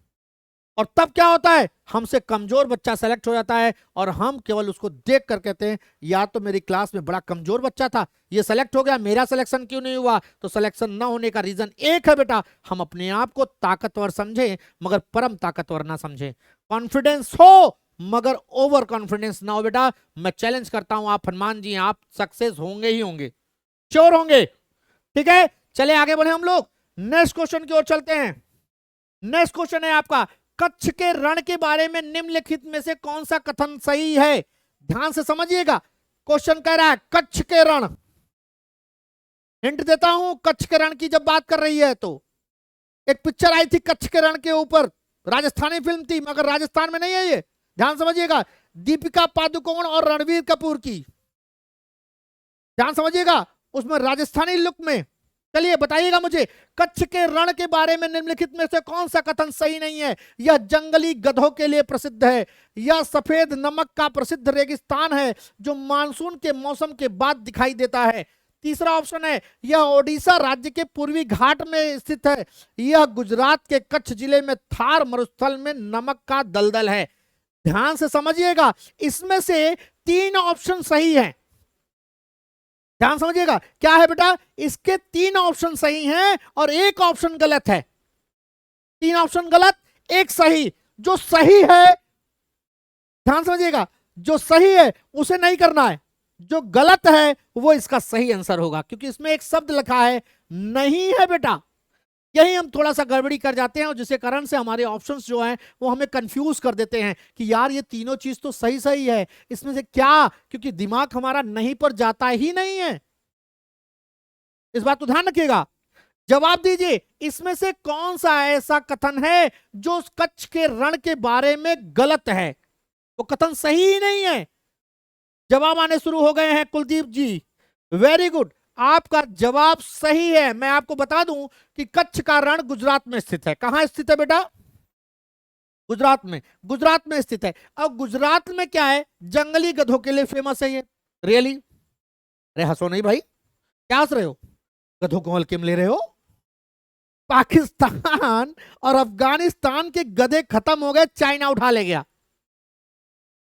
और तब क्या होता है? हमसे कमजोर बच्चा सेलेक्ट हो जाता है और हम केवल उसको देख कर कहते हैं या तो मेरी क्लास में बड़ा कमजोर बच्चा था, ये सेलेक्ट हो गया, मेरा सिलेक्शन क्यों नहीं हुआ? तो सिलेक्शन ना होने का रीजन एक है बेटा, हम अपने आप को ताकतवर समझें मगर परम ताकतवर ना समझें। कॉन्फिडेंस हो मगर ओवर कॉन्फिडेंस ना हो बेटा। मैं चैलेंज करता हूं, आप हनुमान जी, आप सक्सेस होंगे ही होंगे, श्योर होंगे। ठीक है, चले आगे बढ़े हम लोग, नेक्स्ट क्वेश्चन की ओर चलते हैं। नेक्स्ट क्वेश्चन है आपका, कच्छ के रण के बारे में निम्नलिखित में से कौन सा कथन सही है? ध्यान से समझिएगा, क्वेश्चन कह रहा है कच्छ के रण। हिंट देता हूं, कच्छ के रण की जब बात कर रही है तो एक पिक्चर आई थी कच्छ के रण के ऊपर, राजस्थानी फिल्म थी मगर राजस्थान में नहीं है ये, ध्यान समझिएगा, दीपिका पादुकोण और रणवीर कपूर की। ध्यान समझिएगा, उसमें राजस्थानी लुक में। चलिए बताइएगा मुझे, कच्छ के रण के बारे में निम्नलिखित में से कौन सा कथन सही नहीं है? यह जंगली गधों के लिए प्रसिद्ध है, यह सफेद नमक का प्रसिद्ध रेगिस्तान है जो मानसून के मौसम के बाद दिखाई देता है। तीसरा ऑप्शन है, यह ओडिशा राज्य के पूर्वी घाट में स्थित है, यह गुजरात के कच्छ जिले में थार मरुस्थल में नमक का दलदल है। ध्यान से समझिएगा, इसमें से 3 ऑप्शन सही हैं। ध्यान समझिएगा, क्या है बेटा? इसके 3 ऑप्शन सही हैं और 1 ऑप्शन गलत है। 3 ऑप्शन गलत, 1 सही। जो सही है, ध्यान समझिएगा, जो सही है उसे नहीं करना है, जो गलत है वो इसका सही आंसर होगा, क्योंकि इसमें एक शब्द लिखा है नहीं है बेटा। यही हम थोड़ा सा गड़बड़ी कर जाते हैं और जिसके कारण से हमारे ऑप्शंस जो हैं वो हमें कंफ्यूज कर देते हैं कि यार ये तीनों चीज तो सही सही है, इसमें से क्या? क्योंकि दिमाग हमारा नहीं पर जाता ही नहीं है, इस बात को ध्यान रखिएगा। जवाब दीजिए, इसमें से कौन सा ऐसा कथन है जो कच्छ के रण के बारे में गलत है, वो कथन सही ही नहीं है? जवाब आने शुरू हो गए हैं कुलदीप जी, वेरी गुड, आपका जवाब सही है। मैं आपको बता दूं कि कच्छ का रण गुजरात में स्थित है। कहां स्थित है बेटा? गुजरात में, गुजरात में स्थित है। अब गुजरात में क्या है? जंगली गधों के लिए फेमस है ये। रियली? अरे हंसो नहीं भाई, क्या हंस रहे हो? गधों को हल्के में ले रहे हो? पाकिस्तान और अफगानिस्तान के गधे खत्म हो गए, चाइना उठा ले गया।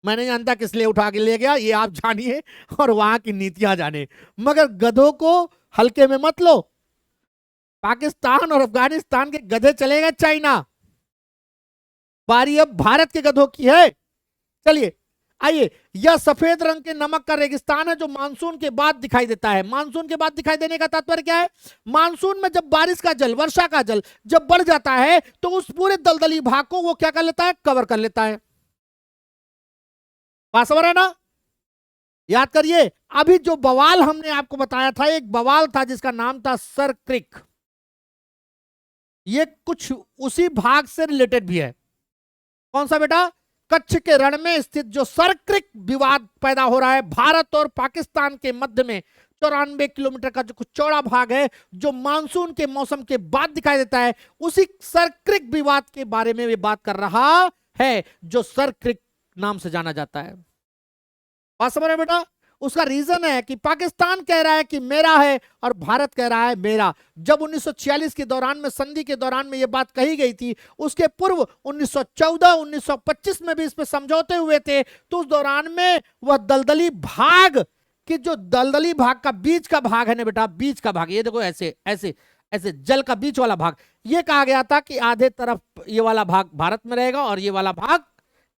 मैं नहीं जानता किस लिए उठा के ले गया, ये आप जानिए और वहां की नीतियां जाने, मगर गधों को हल्के में मत लो। पाकिस्तान और अफगानिस्तान के गधे चले गए चाइना, बारी अब भारत के गधों की है। चलिए आइए, यह सफेद रंग के नमक का रेगिस्तान है जो मानसून के बाद दिखाई देता है। मानसून के बाद दिखाई देने का तात्पर्य क्या है? मानसून में जब बारिश का जल, वर्षा का जल जब बढ़ जाता है तो उस पूरे दलदली भाग को वो क्या कर लेता है? कवर कर लेता है। बात समझ रहे ना? याद करिए, अभी जो बवाल हमने आपको बताया था, एक बवाल था जिसका नाम था सर क्रिक। ये कुछ उसी भाग से रिलेटेड भी है। कौन सा बेटा? कच्छ के रण में स्थित जो सर क्रिक विवाद पैदा हो रहा है भारत और पाकिस्तान के मध्य में, 94 किलोमीटर का जो कुछ चौड़ा भाग है जो मानसून के मौसम के बाद दिखाई देता है, उसी सर क्रिक विवाद के बारे में ये बात कर रहा है जो सर क्रिक नाम से जाना जाता है। बात समझ रहे बेटा? उसका रीजन है कि पाकिस्तान कह रहा है कि मेरा है और भारत कह रहा है मेरा। जब 1946 के दौरान में, संधि के दौरान में यह बात कही गई थी, उसके पूर्व 1914, 1925 में भी इस पे समझौते हुए थे। तो उस दौरान में वह दलदली भाग कि जो दलदली भाग का बीच का भाग है ना बेटा, बीच का भाग, ये देखो ऐसे ऐसे ऐसे जल का बीच वाला भाग, ये कहा गया था कि आधे तरफ ये वाला भाग भारत में रहेगा और ये वाला भाग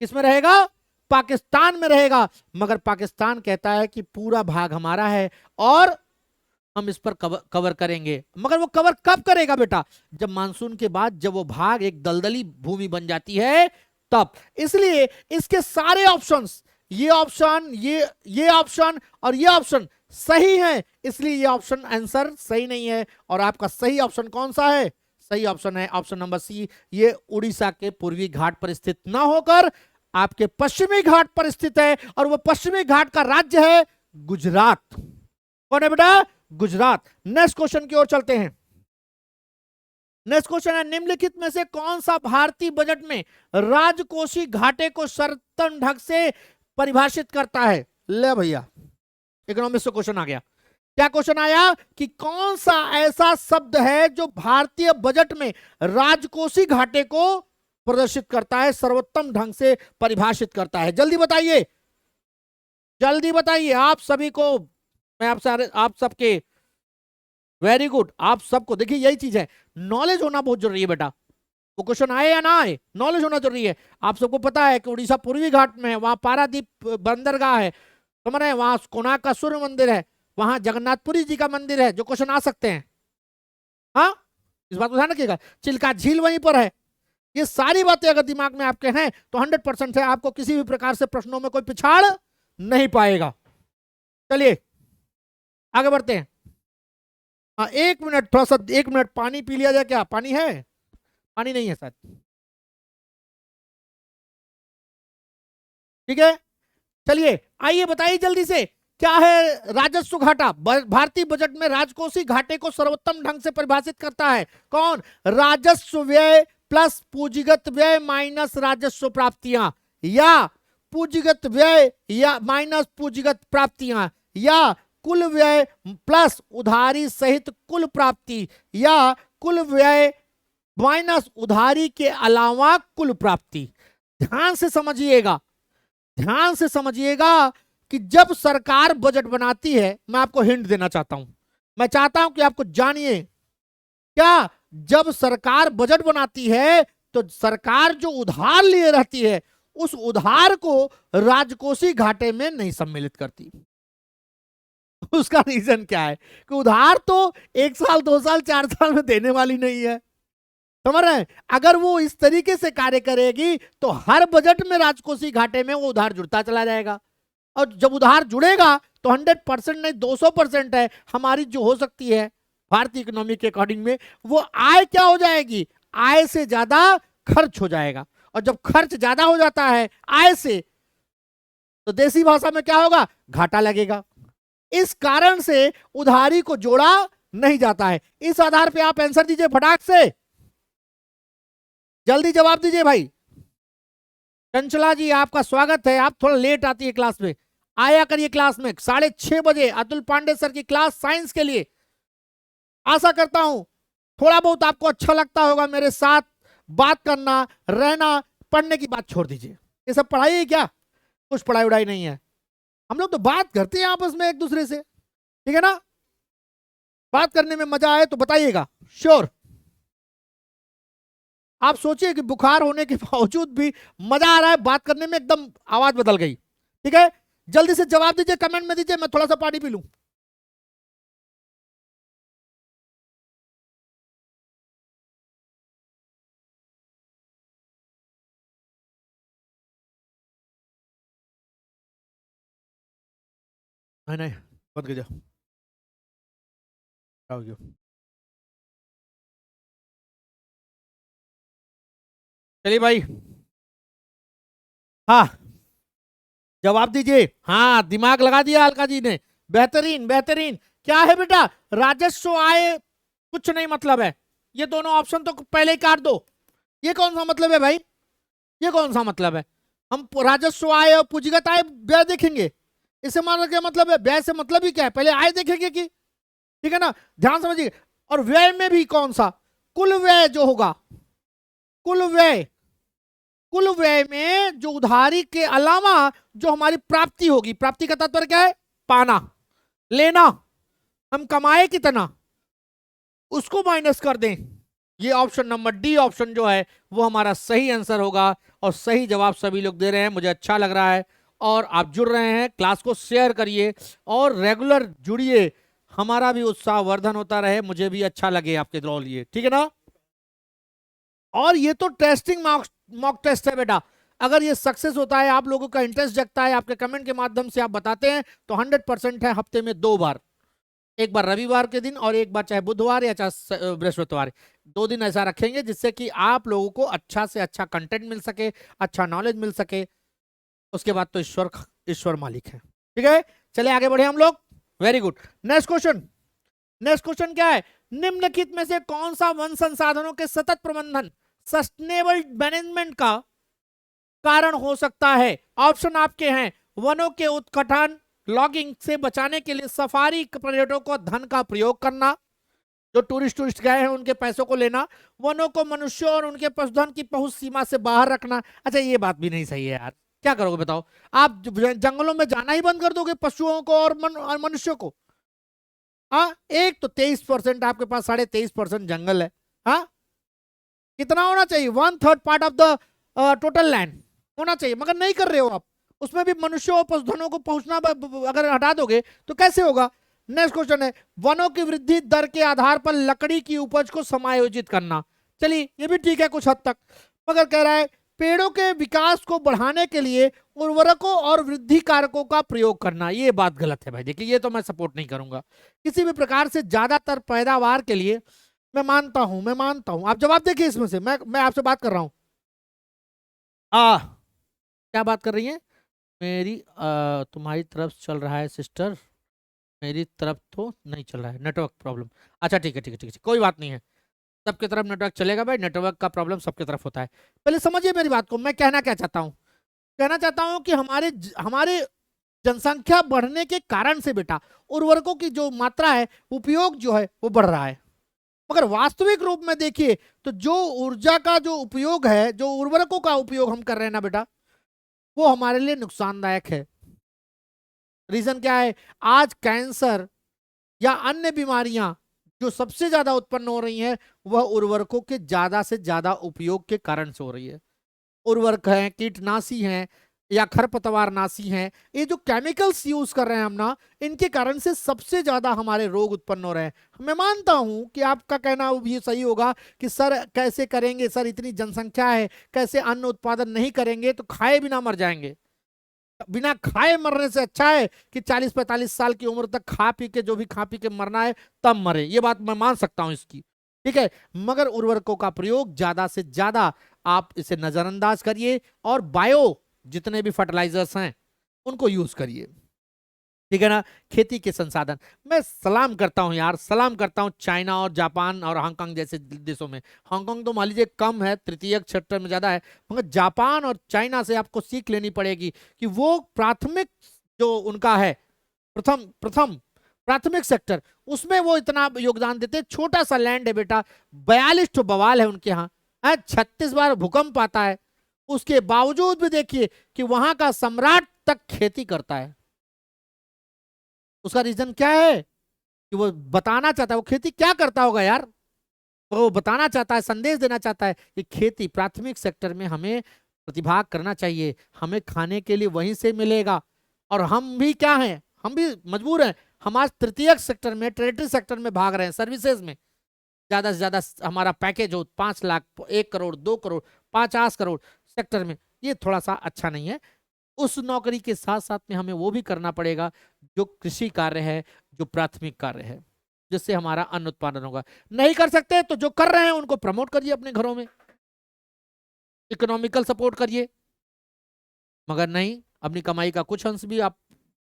किसमें रहेगा, पाकिस्तान में रहेगा। मगर पाकिस्तान कहता है कि पूरा भाग हमारा है और हम इस पर कवर करेंगे। मगर वो कवर कब करेगा बेटा, जब मानसून के बाद, जब वो भाग एक दलदली भूमि बन जाती है तब। इसलिए इसके सारे ऑप्शंस, ये ऑप्शन, ये ऑप्शन और ये ऑप्शन सही है, इसलिए ये ऑप्शन आंसर सही नहीं है। और आपका सही ऑप्शन कौन सा है, सही ऑप्शन है ऑप्शन नंबर सी। ये उड़ीसा के पूर्वी घाट पर स्थित ना होकर आपके पश्चिमी घाट पर स्थित है, और वो पश्चिमी घाट का राज्य है गुजरात। कौन है बेटा, गुजरात। नेक्स्ट क्वेश्चन की ओर चलते हैं। नेक्स्ट क्वेश्चन है, निम्नलिखित में से कौन सा भारतीय बजट में राजकोषीय घाटे को सर्वोत्तम ढंग से परिभाषित करता है। ले भैया, इकोनॉमिक्स से क्वेश्चन आ गया। क्या क्वेश्चन आया कि कौन सा ऐसा शब्द है जो भारतीय बजट में राजकोषीय घाटे को प्रदर्शित करता है, सर्वोत्तम ढंग से परिभाषित करता है। जल्दी बताइए, जल्दी बताइए। आप सभी को मैं आप सबके वेरी गुड, आप सबको देखिए यही चीज है, नॉलेज होना बहुत जरूरी है बेटा। वो क्वेश्चन आए या ना आए, नॉलेज होना जरूरी है। आप सबको पता है कि उड़ीसा पूर्वी घाट में है, वहां पारादीप बंदरगाह है, समझ रहे हैं, वहां कोणार्क का सूर्य मंदिर है, वहां जगन्नाथपुरी जी का मंदिर है, जो क्वेश्चन आ सकते हैं। हाँ, इस बात को ध्यान रखिएगा। चिल्का झील वहीं पर है। ये सारी बातें अगर दिमाग में आपके हैं तो 100% है, आपको किसी भी प्रकार से प्रश्नों में कोई पिछाड़ नहीं पाएगा। चलिए आगे बढ़ते हैं। हाँ, 1 मिनट, थोड़ा सा 1 मिनट पानी पी लिया जाए। क्या पानी है, पानी नहीं है शायद, ठीक है। चलिए आइए बताइए जल्दी से, क्या है राजस्व घाटा। भारतीय बजट में राजकोषीय घाटे को सर्वोत्तम ढंग से परिभाषित करता है कौन, राजस्व व्यय प्लस पूंजीगत व्यय माइनस राजस्व प्राप्तियां, या पूंजीगत व्यय या माइनस पूंजीगत प्राप्तियां, या कुल व्यय प्लस उधारी सहित कुल प्राप्ति, या कुल व्यय माइनस उधारी के अलावा कुल प्राप्ति। ध्यान से समझिएगा, ध्यान से समझिएगा कि जब सरकार बजट बनाती है, मैं आपको हिंट देना चाहता हूं, मैं चाहता हूं कि आपको जानिए, क्या जब सरकार बजट बनाती है तो सरकार जो उधार लिए रहती है उस उधार को राजकोषीय घाटे में नहीं सम्मिलित करती। उसका रीजन क्या है कि उधार तो 1 साल 2 साल 4 साल में देने वाली नहीं है, समझ रहे हैं। अगर वो इस तरीके से कार्य करेगी तो हर बजट में राजकोषीय घाटे में वो उधार जुड़ता चला जाएगा, और जब उधार जुड़ेगा तो 100% नहीं 200% है हमारी जो हो सकती है भारतीय इकोनॉमी के अकॉर्डिंग में, वो आय क्या हो जाएगी, आय से ज्यादा खर्च हो जाएगा। और जब खर्च ज्यादा हो जाता है आय से, तो देसी भाषा में क्या होगा, घाटा लगेगा। इस कारण से उधारी को जोड़ा नहीं जाता है। इस आधार पे आप आंसर दीजिए फटाक से, जल्दी जवाब दीजिए भाई। चंचला जी आपका स्वागत है, आप थोड़ा लेट आती है क्लास में, आया करिए क्लास में 6:30 बजे अतुल पांडे सर की क्लास साइंस के लिए। आशा करता हूं थोड़ा बहुत आपको अच्छा लगता होगा मेरे साथ बात करना, रहना। पढ़ने की बात छोड़ दीजिए, ये सब पढ़ाई है क्या, कुछ पढ़ाई उड़ाई नहीं है। हम लोग तो बात करते हैं आपस में एक दूसरे से, ठीक है ना। बात करने में मजा आए तो बताइएगा, श्योर। आप सोचिए कि बुखार होने के बावजूद भी मजा आ रहा है बात करने में, एकदम आवाज बदल गई, ठीक है। जल्दी से जवाब दीजिए, कमेंट में दीजिए, मैं थोड़ा सा पानी पी लूं। नहीं नहीं, बंद कर जाओ, क्या हो गया? चलिए भाई, हाँ जवाब दीजिए। हाँ, दिमाग लगा दिया अलका जी ने, बेहतरीन बेहतरीन। क्या है बेटा, राजस्व आय कुछ नहीं मतलब है, ये दोनों ऑप्शन तो पहले ही काट दो। ये कौन सा मतलब है भाई, ये कौन सा मतलब है, हम राजस्व आय और पूंजीगत आय व्यय देखेंगे, इसे मानने का मतलब है व्यय से मतलब ही क्या है, पहले आय देखेंगे कि, ठीक है ना। ध्यान समझिए, और व्यय में भी कौन सा, कुल व्यय जो होगा, कुल व्यय, कुल व्यय में जो उधारी के अलावा जो हमारी प्राप्ति होगी, प्राप्ति का तात्पर्य क्या है, पाना, लेना, हम कमाए कितना, उसको माइनस कर दें। ये ऑप्शन नंबर डी ऑप्शन जो है वो हमारा सही आंसर होगा। और सही जवाब सभी लोग दे रहे हैं, मुझे अच्छा लग रहा है। और आप जुड़ रहे हैं, क्लास को शेयर करिए और रेगुलर जुड़िए, हमारा भी उत्साह वर्धन होता रहे, मुझे भी अच्छा लगे आपके द्वारा लिए, ठीक है ना। और ये तो टेस्टिंग मॉक टेस्ट है बेटा, अगर ये सक्सेस होता है, आप लोगों का इंटरेस्ट जगता है, आपके कमेंट के माध्यम से आप बताते हैं, तो 100% है हफ्ते में 2 बार, एक बार रविवार के दिन और एक बार चाहे बुधवार या चाहे बृहस्पतिवार, 2 दिन ऐसा रखेंगे जिससे कि आप लोगों को अच्छा से अच्छा कंटेंट मिल सके, अच्छा नॉलेज मिल सके। उसके बाद तो ईश्वर मालिक है, ठीक है। चले आगे बढ़े हम लोग, very good. Next question, next question क्या है, निम्नलिखित में से कौन सा वन संसाधनों के सतत प्रबंधन सस्टेनेबल मैनेजमेंट का कारण हो सकता है। ऑप्शन आपके हैं, वनों के उत्खनन, लॉगिंग से बचाने के लिए सफारी पर्यटकों को धन का प्रयोग करना, जो टूरिस्ट गए हैं उनके पैसों को लेना, वनों को मनुष्यों और उनके पशुधन की पहुंच सीमा से बाहर रखना। अच्छा ये बात भी नहीं सही है यार, क्या करोगे बताओ, आप जंगलों में जाना ही बंद कर दोगे पशुओं को और मनुष्यों को। हाँ, एक तो 23% आपके पास 23.5% जंगल है। हाँ, कितना होना चाहिए, 1/3 part of the total land होना चाहिए, मगर नहीं कर रहे हो आप। उसमें भी मनुष्यों और पशुधनों को पहुंचना अगर हटा दोगे तो कैसे होगा। नेक्स्ट क्वेश्चन है, वनों की वृद्धि दर के आधार पर लकड़ी की उपज को समायोजित करना। चलिए ये भी ठीक है कुछ हद तक, मगर कह रहा है पेड़ों के विकास को बढ़ाने के लिए उर्वरकों और वृद्धि कारकों का प्रयोग करना। ये बात गलत है भाई, देखिए ये तो मैं सपोर्ट नहीं करूंगा। किसी भी प्रकार से ज्यादातर पैदावार के लिए मैं मानता हूं, आप जवाब देखिए इसमें से, मैं आपसे बात कर रहा हूं। क्या बात कर रही है मेरी, तुम्हारी तरफ चल रहा है सिस्टर, मेरी तरफ तो नहीं चल रहा है, नेटवर्क प्रॉब्लम। अच्छा ठीक है ठीक है ठीक है, कोई बात नहीं है, सबके तरफ नेटवर्क चलेगा भाई, नेटवर्क का प्रॉब्लम सबके तरफ होता है। पहले समझिए मेरी बात को, मैं कहना क्या चाहता हूं, कहना चाहता हूं कि हमारे जनसंख्या बढ़ने के कारण से बेटा उर्वरकों की जो मात्रा है, उपयोग जो है वो बढ़ रहा है। मगर वास्तविक रूप में देखिए तो जो ऊर्जा का जो उपयोग है, जो उर्वरकों का उपयोग हम कर रहे हैं ना बेटा, वो हमारे लिए नुकसानदायक है। रीजन क्या है, आज कैंसर या अन्य बीमारियां जो सबसे ज्यादा उत्पन्न हो रही हैं, वह उर्वरकों के ज्यादा से ज्यादा उपयोग के कारण से हो रही है। उर्वरक हैं, कीटनाशी हैं या खरपतवारनाशी हैं, ये जो केमिकल्स यूज कर रहे हैं हम ना, इनके कारण से सबसे ज्यादा हमारे रोग उत्पन्न हो रहे हैं। मैं मानता हूं कि आपका कहना भी सही होगा कि सर कैसे करेंगे, सर इतनी जनसंख्या है, कैसे अन्न उत्पादन नहीं करेंगे तो खाए बिना मर जाएंगे। बिना खाए मरने से अच्छा है कि 40-45 साल की उम्र तक खा पी के, जो भी खा पी के मरना है तब मरे, ये बात मैं मान सकता हूं इसकी, ठीक है। मगर उर्वरकों का प्रयोग ज्यादा से ज्यादा आप इसे नजरअंदाज करिए और बायो जितने भी फर्टिलाइजर्स हैं उनको यूज करिए, ठीक है ना। खेती के संसाधन, मैं सलाम करता हूं यार, सलाम करता हूं चाइना और जापान और हांगकांग जैसे देशों में। हांगकांग तो मान लीजिए कम है, तृतीयक क्षेत्र में ज्यादा है, मगर जापान और चाइना से आपको सीख लेनी पड़ेगी कि वो प्राथमिक जो उनका है, प्रथम प्रथम प्राथमिक सेक्टर, उसमें वो इतना योगदान देते। छोटा सा लैंड है बेटा, 42 तो बवाल है उनके यहाँ, 36 बार भूकंप आता है, उसके बावजूद भी देखिए कि वहां का सम्राट तक खेती करता है। उसका रीजन क्या है कि वो बताना चाहता है, वो खेती क्या करता होगा यार, वो बताना चाहता है, संदेश देना चाहता है कि खेती प्राथमिक सेक्टर में हमें प्रतिभाग करना चाहिए, हमें खाने के लिए वहीं से मिलेगा। और हम भी क्या हैं, हम भी मजबूर हैं, हम आज तृतीयक सेक्टर में, टेरिटरी सेक्टर में भाग रहे हैं, सर्विसेज में ज्यादा से ज्यादा हमारा पैकेज हो 5 लाख, 1 करोड़, 2 करोड़, 50 करोड़ सेक्टर में, ये थोड़ा सा अच्छा नहीं है। उस नौकरी के साथ साथ में हमें वो भी करना पड़ेगा जो कृषि कार्य है, जो प्राथमिक कार्य है, जिससे हमारा अन्न उत्पादन होगा। नहीं कर सकते तो जो कर रहे हैं उनको प्रमोट करिए अपने घरों में, इकोनॉमिकल सपोर्ट करिए, मगर नहीं अपनी कमाई का कुछ अंश भी आप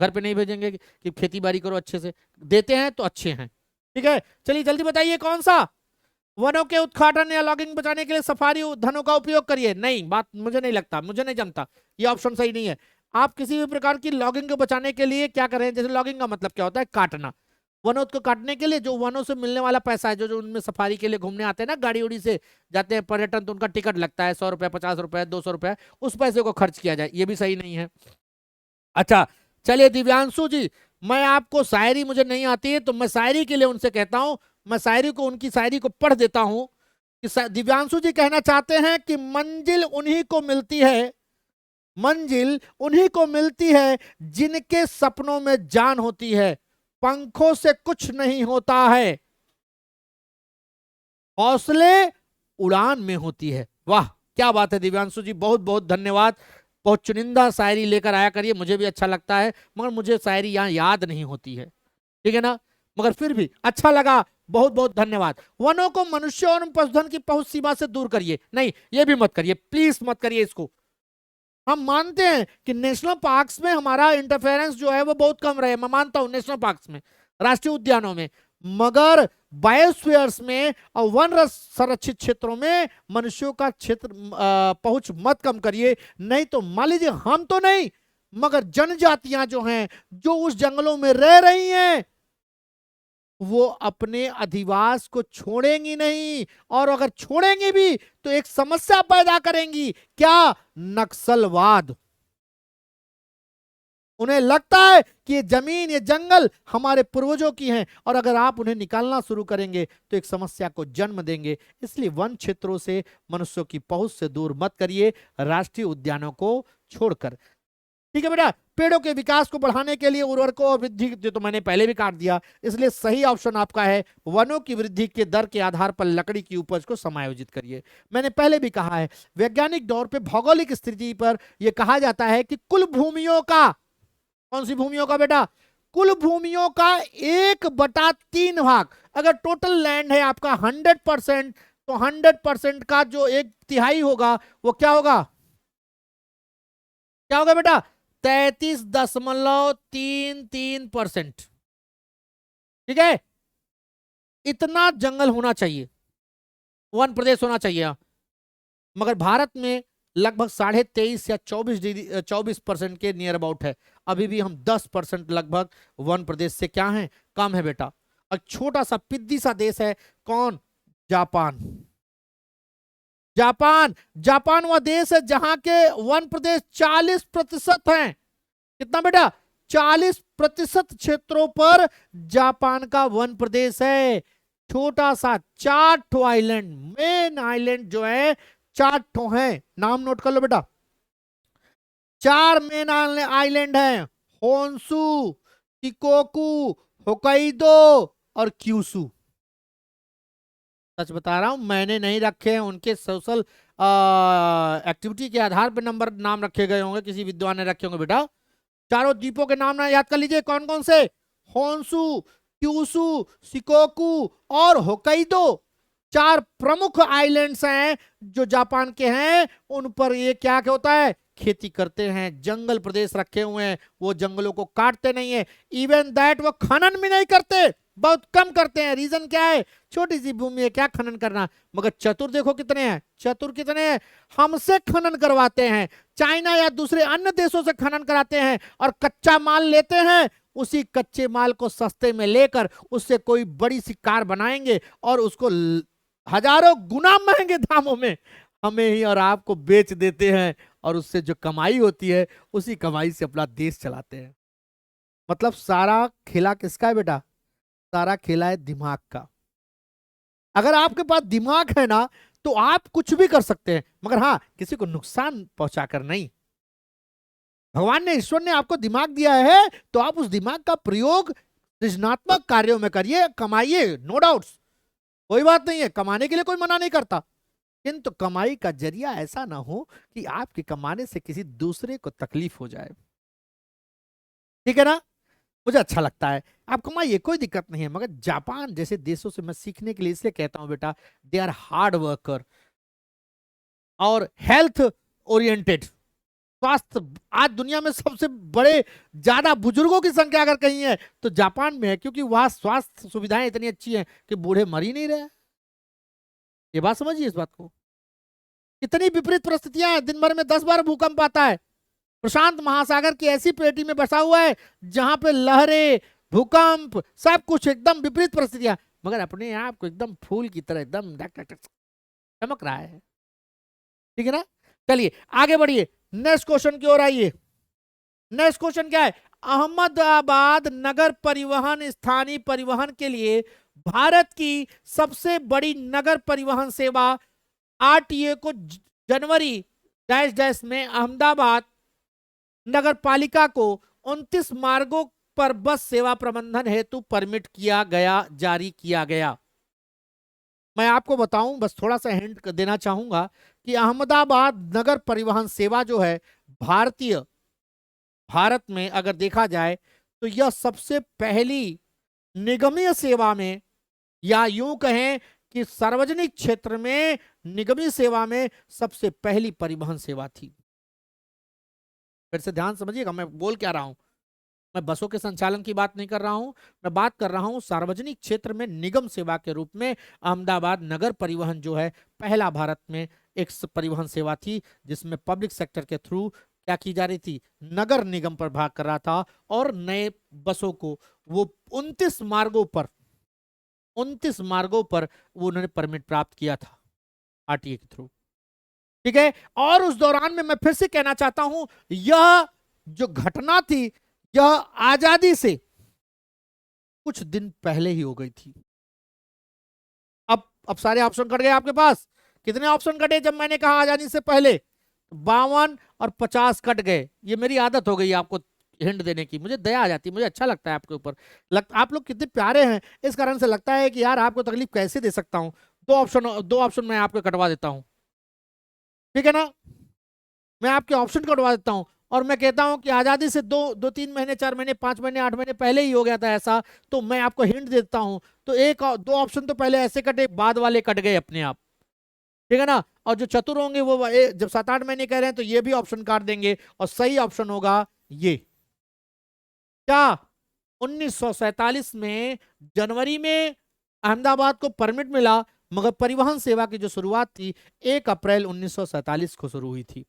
घर पे नहीं भेजेंगे कि खेती बाड़ी करो अच्छे से, देते हैं तो अच्छे हैं, ठीक है। चलिए जल्दी बताइए कौन सा, वनों के उत्खाटन या लॉगिंग बचाने के लिए सफारी धनों का उपयोग करिए। नहीं, बात मुझे नहीं लगता, मुझे नहीं जमता, ये ऑप्शन सही नहीं है। आप किसी भी प्रकार की लॉगिंग को बचाने के लिए क्या करें, जैसे लॉगिंग का मतलब क्या होता है, काटना, वनों को काटने के लिए जो वनों से मिलने वाला पैसा है, जो उनमें सफारी के लिए घूमने आते हैं ना, गाड़ी उड़ी से जाते हैं पर्यटन, तो उनका टिकट लगता है 100 रुपए, 50 रुपए, 200 रुपए, उस पैसे को खर्च किया जाए, ये भी सही नहीं है। अच्छा चलिए दिव्यांशु जी, मैं आपको शायरी मुझे नहीं आती है तो मैं शायरी के लिए उनसे कहता हूं, मैं शायरी को, उनकी शायरी को पढ़ देता हूं कि दिव्यांशु जी कहना चाहते हैं कि मंजिल उन्हीं को मिलती है, मंजिल उन्हीं को मिलती है जिनके सपनों में जान होती है, पंखों से कुछ नहीं होता है, हौसले उड़ान में होती है। वाह क्या बात है दिव्यांशु जी, बहुत बहुत धन्यवाद। बहुत चुनिंदा शायरी लेकर आया करिए, मुझे भी अच्छा लगता है, मगर मुझे शायरी यहाँ याद नहीं होती है, ठीक है ना, मगर फिर भी अच्छा लगा, बहुत बहुत धन्यवाद। वनों को मनुष्य और पशुधन की पहुंच सीमा से दूर करिए, नहीं ये भी मत करिए, प्लीज मत करिए इसको। हम मानते हैं कि नेशनल पार्क्स में हमारा इंटरफेरेंस जो है वो बहुत कम रहे, मैं मानता हूं नेशनल पार्क्स में, राष्ट्रीय उद्यानों में, मगर बायोस्फीयर्स में और वन संरक्षित क्षेत्रों में मनुष्यों का क्षेत्र पहुंच मत कम करिए। नहीं तो मान लीजिए हम तो नहीं मगर जनजातियां जो हैं, जो उस जंगलों में रह रही हैं, वो अपने अधिवास को छोड़ेंगी नहीं, और अगर छोड़ेंगी भी तो एक समस्या पैदा करेंगी, क्या? नक्सलवाद। उन्हें लगता है कि ये जमीन, ये जंगल हमारे पूर्वजों की हैं, और अगर आप उन्हें निकालना शुरू करेंगे तो एक समस्या को जन्म देंगे। इसलिए वन क्षेत्रों से मनुष्यों की पहुंच से दूर मत करिए, राष्ट्रीय उद्यानों को छोड़कर, ठीक है बेटा। पेड़ों के विकास को बढ़ाने के लिए उर्वरकों और वृद्धि, जो तो मैंने पहले भी काट दिया, इसलिए सही ऑप्शन आपका है वनों की वृद्धि के दर के आधार पर लकड़ी की उपज को समायोजित करिए। मैंने पहले भी कहा है, वैज्ञानिक तौर पे भौगोलिक स्थिति पर यह कहा जाता है कि कुल भूमियों का, कौन सी भूमियों का बेटा? कुल भूमियों का 1/3 भाग, अगर टोटल लैंड है आपका 100%, तो 100% का जो 1/3 होगा वो क्या होगा? क्या होगा बेटा? 33.33%, ठीक है। इतना जंगल होना चाहिए, वन प्रदेश होना चाहिए, मगर भारत में लगभग 23.5 या 24% के नियर अबाउट है। अभी भी हम 10% लगभग वन प्रदेश से क्या है? कम है बेटा। और छोटा सा पिद्दी सा देश है, कौन? जापान। जापान, जापान वह देश है जहां के वन प्रदेश 40% हैं। कितना बेटा? 40% क्षेत्रों पर जापान का वन प्रदेश है। छोटा सा 4 ठो आइलैंड, मेन आइलैंड जो है 4 ठो है, नाम नोट कर लो बेटा। 4 मेन आइलैंड हैं, होन्शु, शिकोकू, होकाइडो और क्यूशु। सच बता रहा हूं, मैंने नहीं रखे हैं, उनके सोशल एक्टिविटी के आधार पर नंबर नाम रखे गए होंगे, किसी विद्वान ने रखे होंगे बेटा। चारों द्वीपों के नाम ना याद कर लीजिए, कौन कौन से? होन्शु, क्यूशु, शिकोकू और होकाइडो। 4 प्रमुख आइलैंड्स हैं जो जापान के हैं। उन पर ये क्या होता है? खेती करते हैं, जंगल प्रदेश रखे हुए हैं, वो जंगलों को काटते नहीं है। इवन दैट वो खनन भी नहीं करते, बहुत कम करते हैं। रीजन क्या है? छोटी सी भूमि है, क्या खनन करना। मगर चतुर देखो कितने हैं, चतुर कितने हैं, हमसे खनन करवाते हैं, चाइना या दूसरे अन्य देशों से खनन कराते हैं और कच्चा माल लेते हैं। उसी कच्चे माल को सस्ते में लेकर उससे कोई बड़ी सी कार बनाएंगे और उसको हजारों गुना महंगे दामों में हमें ही और आपको बेच देते हैं, और उससे जो कमाई होती है उसी कमाई से अपना देश चलाते हैं। मतलब सारा खेला किसका है बेटा? सारा खेला है दिमाग का। अगर आपके पास दिमाग है ना तो आप कुछ भी कर सकते हैं, मगर हाँ किसी को नुकसान पहुंचाकर नहीं। भगवान ने, ईश्वर ने आपको दिमाग दिया है तो आप उस दिमाग का प्रयोग सृजनात्मक कार्यों में करिए, कमाइए, नो डाउट्स, कोई बात नहीं है, कमाने के लिए कोई मना नहीं करता, किंतु कमाई का जरिया ऐसा ना हो कि आपके कमाने से किसी दूसरे को तकलीफ हो जाए, ठीक है ना। मुझे अच्छा लगता है, आप कमाइए, कोई दिक्कत नहीं है। मगर जापान जैसे देशों से मैं सीखने के लिए इसलिए कहता हूं बेटा, दे आर हार्ड वर्कर और हेल्थ ओरिएंटेड। स्वास्थ्य, आज दुनिया में सबसे बड़े ज्यादा बुजुर्गों की संख्या अगर कहीं है तो जापान में है, क्योंकि वहां स्वास्थ्य सुविधाएं इतनी अच्छी हैं कि बूढ़े मर ही नहीं रहे। ये बात समझिए इस बात को। कितनी विपरीत परिस्थितियां हैं, दिन भर में 10 बार भूकंप आता है। प्रशांत महासागर की ऐसी पेटी में बसा हुआ है जहां पे लहरें, भूकंप, सब कुछ एकदम विपरीत परिस्थितियां, मगर अपने आप को एकदम फूल की तरह एकदम चमक रहा है, ठीक है ना। चलिए आगे बढ़िए, नेक्स्ट क्वेश्चन की ओर आइए। नेक्स्ट क्वेश्चन क्या है? अहमदाबाद नगर परिवहन स्थानीय परिवहन के लिए भारत की सबसे बड़ी नगर परिवहन सेवा आरटीए को जनवरी डैश डैश में अहमदाबाद नगर पालिका को 29 मार्गों पर बस सेवा प्रबंधन हेतु परमिट किया गया, जारी किया गया। मैं आपको बताऊं, बस थोड़ा सा हिंट देना चाहूंगा कि अहमदाबाद नगर परिवहन सेवा जो है भारत में अगर देखा जाए तो यह सबसे पहली निगमीय सेवा में, या यूं कहें कि सार्वजनिक क्षेत्र में निगमीय सेवा में सबसे पहली परिवहन सेवा थी। फिर से ध्यान समझिएगा मैं बोल क्या रहा हूं। मैं बसों के संचालन की बात नहीं कर रहा हूं, मैं बात कर रहा हूं सार्वजनिक क्षेत्र में निगम सेवा के रूप में अहमदाबाद नगर परिवहन जो है पहला भारत में एक परिवहन सेवा थी जिसमें पब्लिक सेक्टर के थ्रू क्या की जा रही थी, नगर निगम पर भाग कर रहा था और नए बसों को वो 29 मार्गों पर वो उन्होंने परमिट प्राप्त किया था आरटीए के थ्रू। ठीक है, और उस दौरान में मैं फिर से कहना चाहता हूं, यह जो घटना थी यह आजादी से कुछ दिन पहले ही हो गई थी। अब सारे ऑप्शन कट गए आपके पास। कितने ऑप्शन कटे जब मैंने कहा आजादी से पहले? 52 और 50 कट गए। ये मेरी आदत हो गई आपको हिंट देने की, मुझे दया आ जाती है, मुझे अच्छा लगता है आपके ऊपर। आप लोग कितने प्यारे हैं, इस कारण से लगता है कि यार आपको तकलीफ कैसे दे सकता हूं। दो ऑप्शन मैं आपको कटवा देता हूं, ठीक है ना। मैं आपके ऑप्शन कटवा देता हूं और मैं कहता हूं कि आजादी से 2-3 महीने, 4 महीने, 5 महीने, 8 महीने पहले ही हो गया था ऐसा। तो मैं आपको हिंट देता हूं, तो दो ऑप्शन तो पहले ऐसे कटे, बाद वाले कट गए अपने आप, ठीक है ना। और जो चतुर होंगे वो जब 7-8 महीने कह रहे हैं तो ये भी ऑप्शन काट देंगे और सही ऑप्शन होगा ये। क्या 1947 में जनवरी में अहमदाबाद को परमिट मिला, मगर परिवहन सेवा की जो शुरुआत थी 1 अप्रैल 1947 को शुरू हुई थी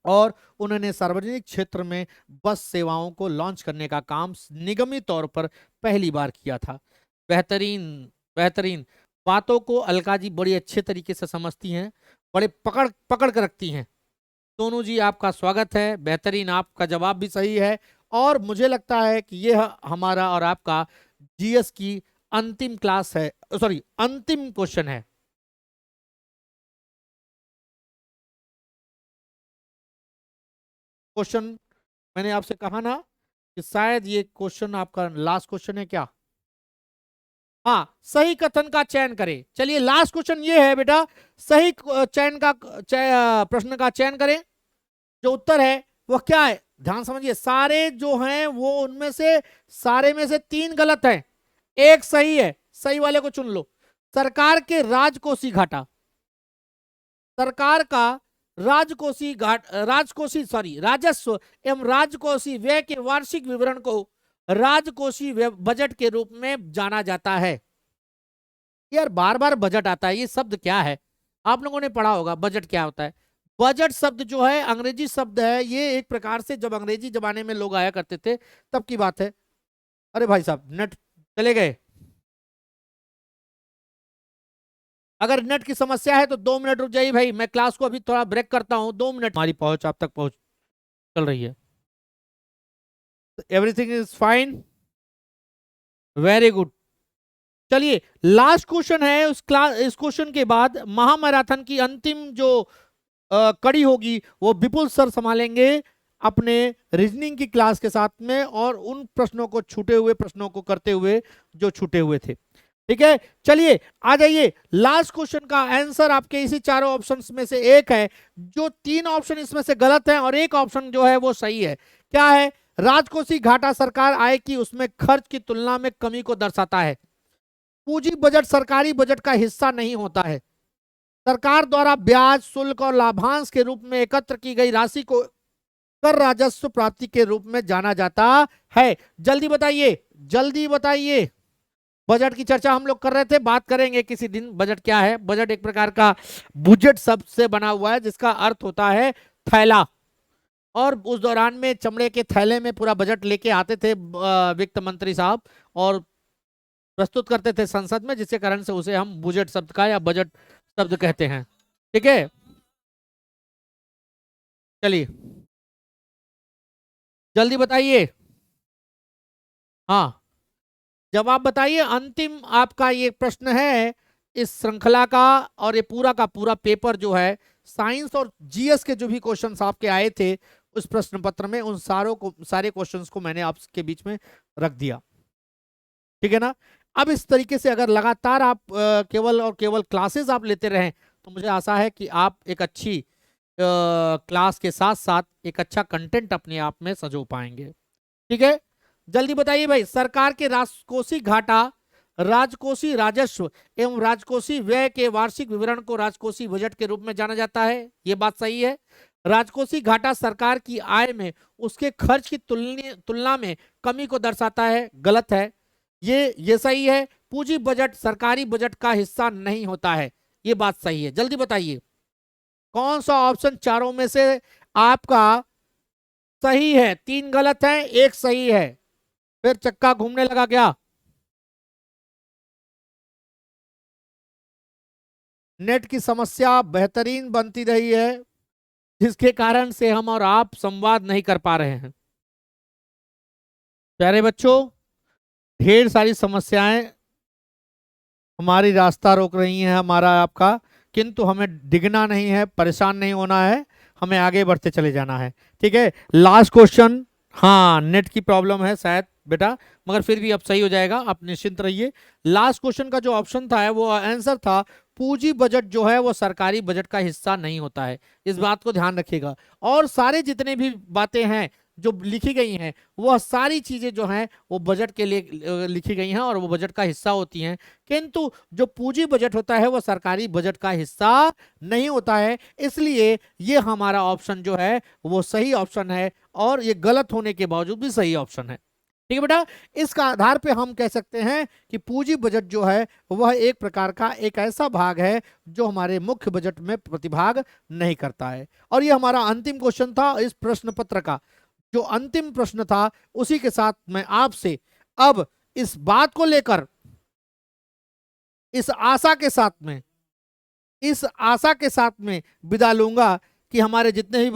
और उन्होंने सार्वजनिक क्षेत्र में बस सेवाओं को लॉन्च करने का काम निगमित तौर पर पहली बार किया था। बेहतरीन बेहतरीन बातों को अलका जी बड़ी अच्छे तरीके से समझती हैं, बड़े पकड़ पकड़ कर रखती हैं। सोनू जी आपका स्वागत है, बेहतरीन, आपका जवाब भी सही है। और मुझे लगता है कि यह हमारा और आपका जीएस की अंतिम क्लास है, सॉरी अंतिम क्वेश्चन है। क्वेश्चन मैंने आपसे कहा ना कि शायद ये क्वेश्चन आपका लास्ट क्वेश्चन है क्या? हाँ, सही कथन का चयन करें। चलिए लास्ट क्वेश्चन ये है बेटा, सही प्रश्न का चयन करें। जो उत्तर है वो क्या है, ध्यान समझिए। सारे जो हैं वो उनमें से सारे में से 3 गलत हैं, एक सही है, सही वाले को चुन लो। सरकार के राजकोषीय घाटा, सरकार का राजस्व एवं राजकोषीय व्यय के वार्षिक विवरण को राजकोषीय बजट के रूप में जाना जाता है। यार बार बार बजट आता है, ये शब्द क्या है? आप लोगों ने पढ़ा होगा बजट क्या होता है। बजट शब्द जो है अंग्रेजी शब्द है, ये एक प्रकार से जब अंग्रेजी जमाने में लोग आया करते थे तब की बात है। अरे भाई साहब नेट चले गए। अगर नेट की समस्या है तो 2 मिनट रुक जाइए भाई, मैं क्लास को अभी थोड़ा ब्रेक करता हूं। 2 मिनट हमारी पहुंच आप तक पहुंच चल रही है। Everything is fine, very good. चलिए लास्ट क्वेश्चन है इस क्वेश्चन के बाद महामैराथन की अंतिम जो कड़ी होगी वो विपुल सर संभालेंगे अपने रीजनिंग की क्लास के साथ में, और उन प्रश्नों को छूटे हुए प्रश्नों को करते हुए जो छूटे हुए थे। ठीक है, चलिए आ जाइए। लास्ट क्वेश्चन का आंसर आपके इसी चारों ऑप्शंस में से एक है। जो 3 ऑप्शन इसमें से गलत हैं और एक ऑप्शन जो है वो सही है। क्या है? राजकोषीय घाटा सरकार आय की उसमें खर्च की तुलना में कमी को दर्शाता है। पूंजी बजट सरकारी बजट का हिस्सा नहीं होता है। सरकार द्वारा ब्याज, शुल्क और लाभांश के रूप में एकत्र की गई राशि को कर राजस्व प्राप्ति के रूप में जाना जाता है। जल्दी बताइए, जल्दी बताइए। बजट की चर्चा हम लोग कर रहे थे, बात करेंगे किसी दिन बजट क्या है। बजट एक प्रकार का बुजेट शब्द से बना हुआ है जिसका अर्थ होता है थैला, और उस दौरान में चमड़े के थैले में पूरा बजट लेके आते थे वित्त मंत्री साहब और प्रस्तुत करते थे संसद में, जिसके कारण से उसे हम बुजेट शब्द का या बजट शब्द कहते हैं। ठीक है, चलिए जल्दी बताइए। हाँ जवाब बताइए। अंतिम आपका ये प्रश्न है इस श्रृंखला का, और ये पूरा का पूरा पेपर जो है साइंस और जीएस के जो भी क्वेश्चंस आपके आए थे उस प्रश्न पत्र में, उन सारे क्वेश्चंस को मैंने आपके बीच में रख दिया, ठीक है ना। अब इस तरीके से अगर लगातार आप केवल और केवल क्लासेस आप लेते रहें तो मुझे आशा है कि आप एक अच्छी क्लास के साथ साथ एक अच्छा कंटेंट अपने आप में सजो पाएंगे, ठीक है। जल्दी बताइए भाई, सरकार के राजकोषीय घाटा, राजकोषीय राजस्व एवं राजकोषीय व्यय के वार्षिक विवरण को राजकोषीय बजट के रूप में जाना जाता है, ये बात सही है। राजकोषीय घाटा सरकार की आय में उसके खर्च की तुलना में कमी को दर्शाता है, गलत है। ये सही है। पूंजी बजट सरकारी बजट का हिस्सा नहीं होता है, ये बात सही है। जल्दी बताइए कौन सा ऑप्शन चारों में से आपका सही है। 3 गलत है, 1 सही है। फिर चक्का घूमने लगा क्या? नेट की समस्या बेहतरीन बनती रही है, जिसके कारण से हम और आप संवाद नहीं कर पा रहे हैं। प्यारे बच्चों, ढेर सारी समस्याएं हमारी रास्ता रोक रही हैं हमारा आपका, किंतु हमें डिगना नहीं है, परेशान नहीं होना है, हमें आगे बढ़ते चले जाना है, ठीक है। लास्ट क्वेश्चन, हाँ नेट की प्रॉब्लम है शायद बेटा, मगर फिर भी अब सही हो जाएगा, आप निश्चिंत रहिए। लास्ट क्वेश्चन का जो ऑप्शन था वो आंसर था पूंजी बजट जो है वो सरकारी बजट का हिस्सा नहीं होता है, इस बात को ध्यान रखिएगा। और सारे जितने भी बातें हैं जो लिखी गई हैं वह सारी चीजें जो हैं वो बजट के लिए लिखी गई हैं और वो बजट का हिस्सा होती हैं, किंतु जो पूंजी बजट होता है वो सरकारी बजट का हिस्सा नहीं होता है। इसलिए ये हमारा ऑप्शन जो है वो सही ऑप्शन है, और ये गलत होने के बावजूद भी सही ऑप्शन है, ठीक है बेटा। इसका आधार पे हम कह सकते हैं कि पूंजी बजट जो है वह एक प्रकार का एक ऐसा भाग है जो हमारे मुख्य बजट में प्रतिभाग नहीं करता है। और ये हमारा अंतिम क्वेश्चन था इस प्रश्न पत्र का, जो अंतिम प्रश्न था उसी के साथ मैं आपसे अब इस बात को लेकर इस आशा के साथ में विदा लूंगा कि हमारे जितने भी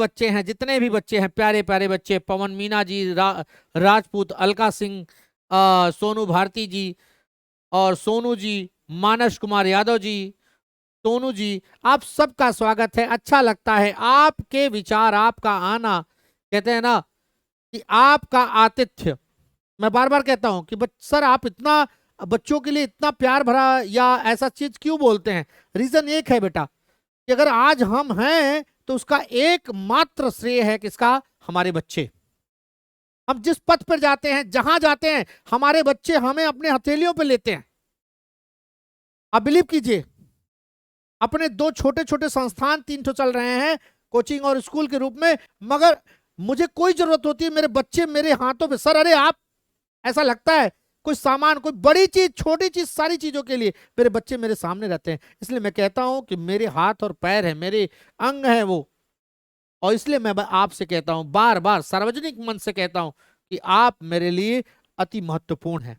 बच्चे हैं प्यारे प्यारे बच्चे, पवन मीना जी, राजपूत, अलका सिंह, सोनू भारती जी और सोनू जी, मानस कुमार यादव जी, सोनू जी, आप सबका स्वागत है। अच्छा लगता है आपके विचार, आपका आना, कहते हैं ना कि आपका आतिथ्य। मैं बार बार कहता हूं कि सर आप इतना बच्चों के लिए इतना प्यार भरा या ऐसा चीज क्यों बोलते हैं। रीजन एक है बेटा कि अगर आज हम हैं तो उसका एकमात्र श्रेय है किसका? हमारे बच्चे। हम जिस पथ पर जाते हैं, जहां जाते हैं, हमारे बच्चे हमें अपने हथेलियों पर लेते हैं। आप बिलीव कीजिए, अपने 2 छोटे छोटे संस्थान 3 तो चल रहे हैं कोचिंग और स्कूल के रूप में, मगर मुझे कोई जरूरत होती है मेरे बच्चे मेरे हाथों पे, सर अरे आप, ऐसा लगता है कोई सामान, कोई बड़ी चीज छोटी चीज, सारी चीजों के लिए मेरे बच्चे मेरे सामने रहते हैं। इसलिए मैं कहता हूं कि मेरे हाथ और पैर है, मेरे अंग है वो, और इसलिए मैं आपसे कहता हूं, बार बार सार्वजनिक मन से कहता हूं कि आप मेरे लिए अति महत्वपूर्ण हैं।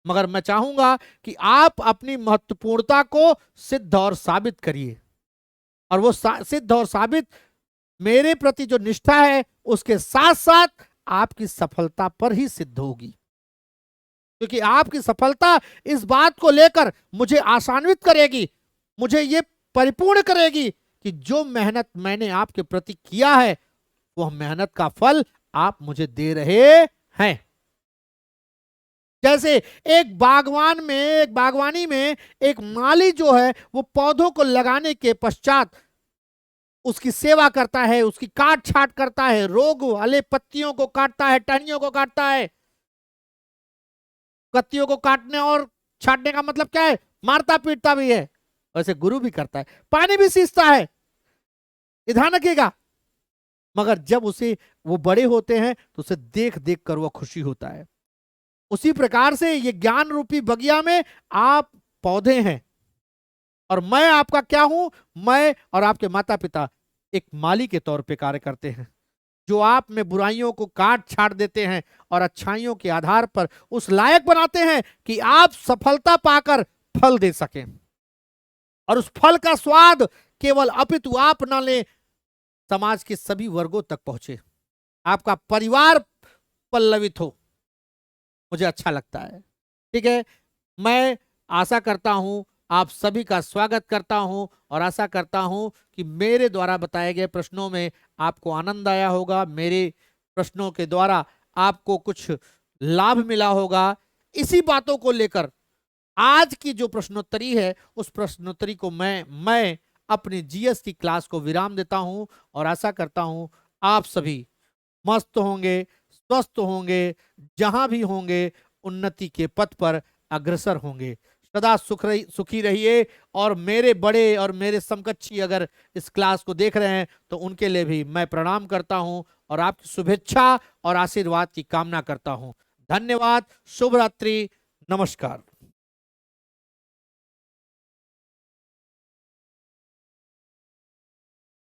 मगर मैं चाहूंगा कि आप अपनी महत्वपूर्णता को सिद्ध और साबित करिए, और वो सिद्ध और साबित मेरे प्रति जो निष्ठा है उसके साथ साथ आपकी सफलता पर ही सिद्ध होगी, क्योंकि आपकी सफलता इस बात को लेकर मुझे आशान्वित करेगी, मुझे ये परिपूर्ण करेगी कि जो मेहनत मैंने आपके प्रति किया है वह मेहनत का फल आप मुझे दे रहे हैं। जैसे एक बागवानी में एक माली जो है वो पौधों को लगाने के पश्चात उसकी सेवा करता है, उसकी काट छाट करता है, रोग वाले पत्तियों को काटता है, टहनियों को काटता है। पत्तियों को काटने और छाटने का मतलब क्या है? मारता पीटता भी है। वैसे गुरु भी करता है, पानी भी सींचता है, ध्यान रखिएगा। मगर जब उसे वो बड़े होते हैं तो उसे देख देख कर वो खुशी होता है। उसी प्रकार से ये ज्ञान रूपी बगिया में आप पौधे हैं, और मैं आपका क्या हूं? मैं और आपके माता पिता एक माली के तौर पे कार्य करते हैं, जो आप में बुराइयों को काट छाट देते हैं और अच्छाइयों के आधार पर उस लायक बनाते हैं कि आप सफलता पाकर फल दे सकें, और उस फल का स्वाद केवल अपितु आप न ले, समाज के सभी वर्गों तक पहुंचे, आपका परिवार पल्लवित हो, मुझे अच्छा लगता है। ठीक है, मैं आशा करता हूं, आप सभी का स्वागत करता हूं और आशा करता हूं कि मेरे द्वारा बताए गए प्रश्नों में आपको आनंद आया होगा, मेरे प्रश्नों के द्वारा आपको कुछ लाभ मिला होगा। इसी बातों को लेकर आज की जो प्रश्नोत्तरी है, उस प्रश्नोत्तरी को मैं अपनी जीएस की क्लास को विराम देता हूं और आशा करता हूं आप सभी मस्त होंगे, स्वस्थ होंगे, जहां भी होंगे उन्नति के पथ पर अग्रसर होंगे। सदा सुखी रहिए। और मेरे बड़े और मेरे समकक्षी अगर इस क्लास को देख रहे हैं तो उनके लिए भी मैं प्रणाम करता हूं और आपकी शुभेच्छा और आशीर्वाद की कामना करता हूं। धन्यवाद, शुभ रात्रि, नमस्कार।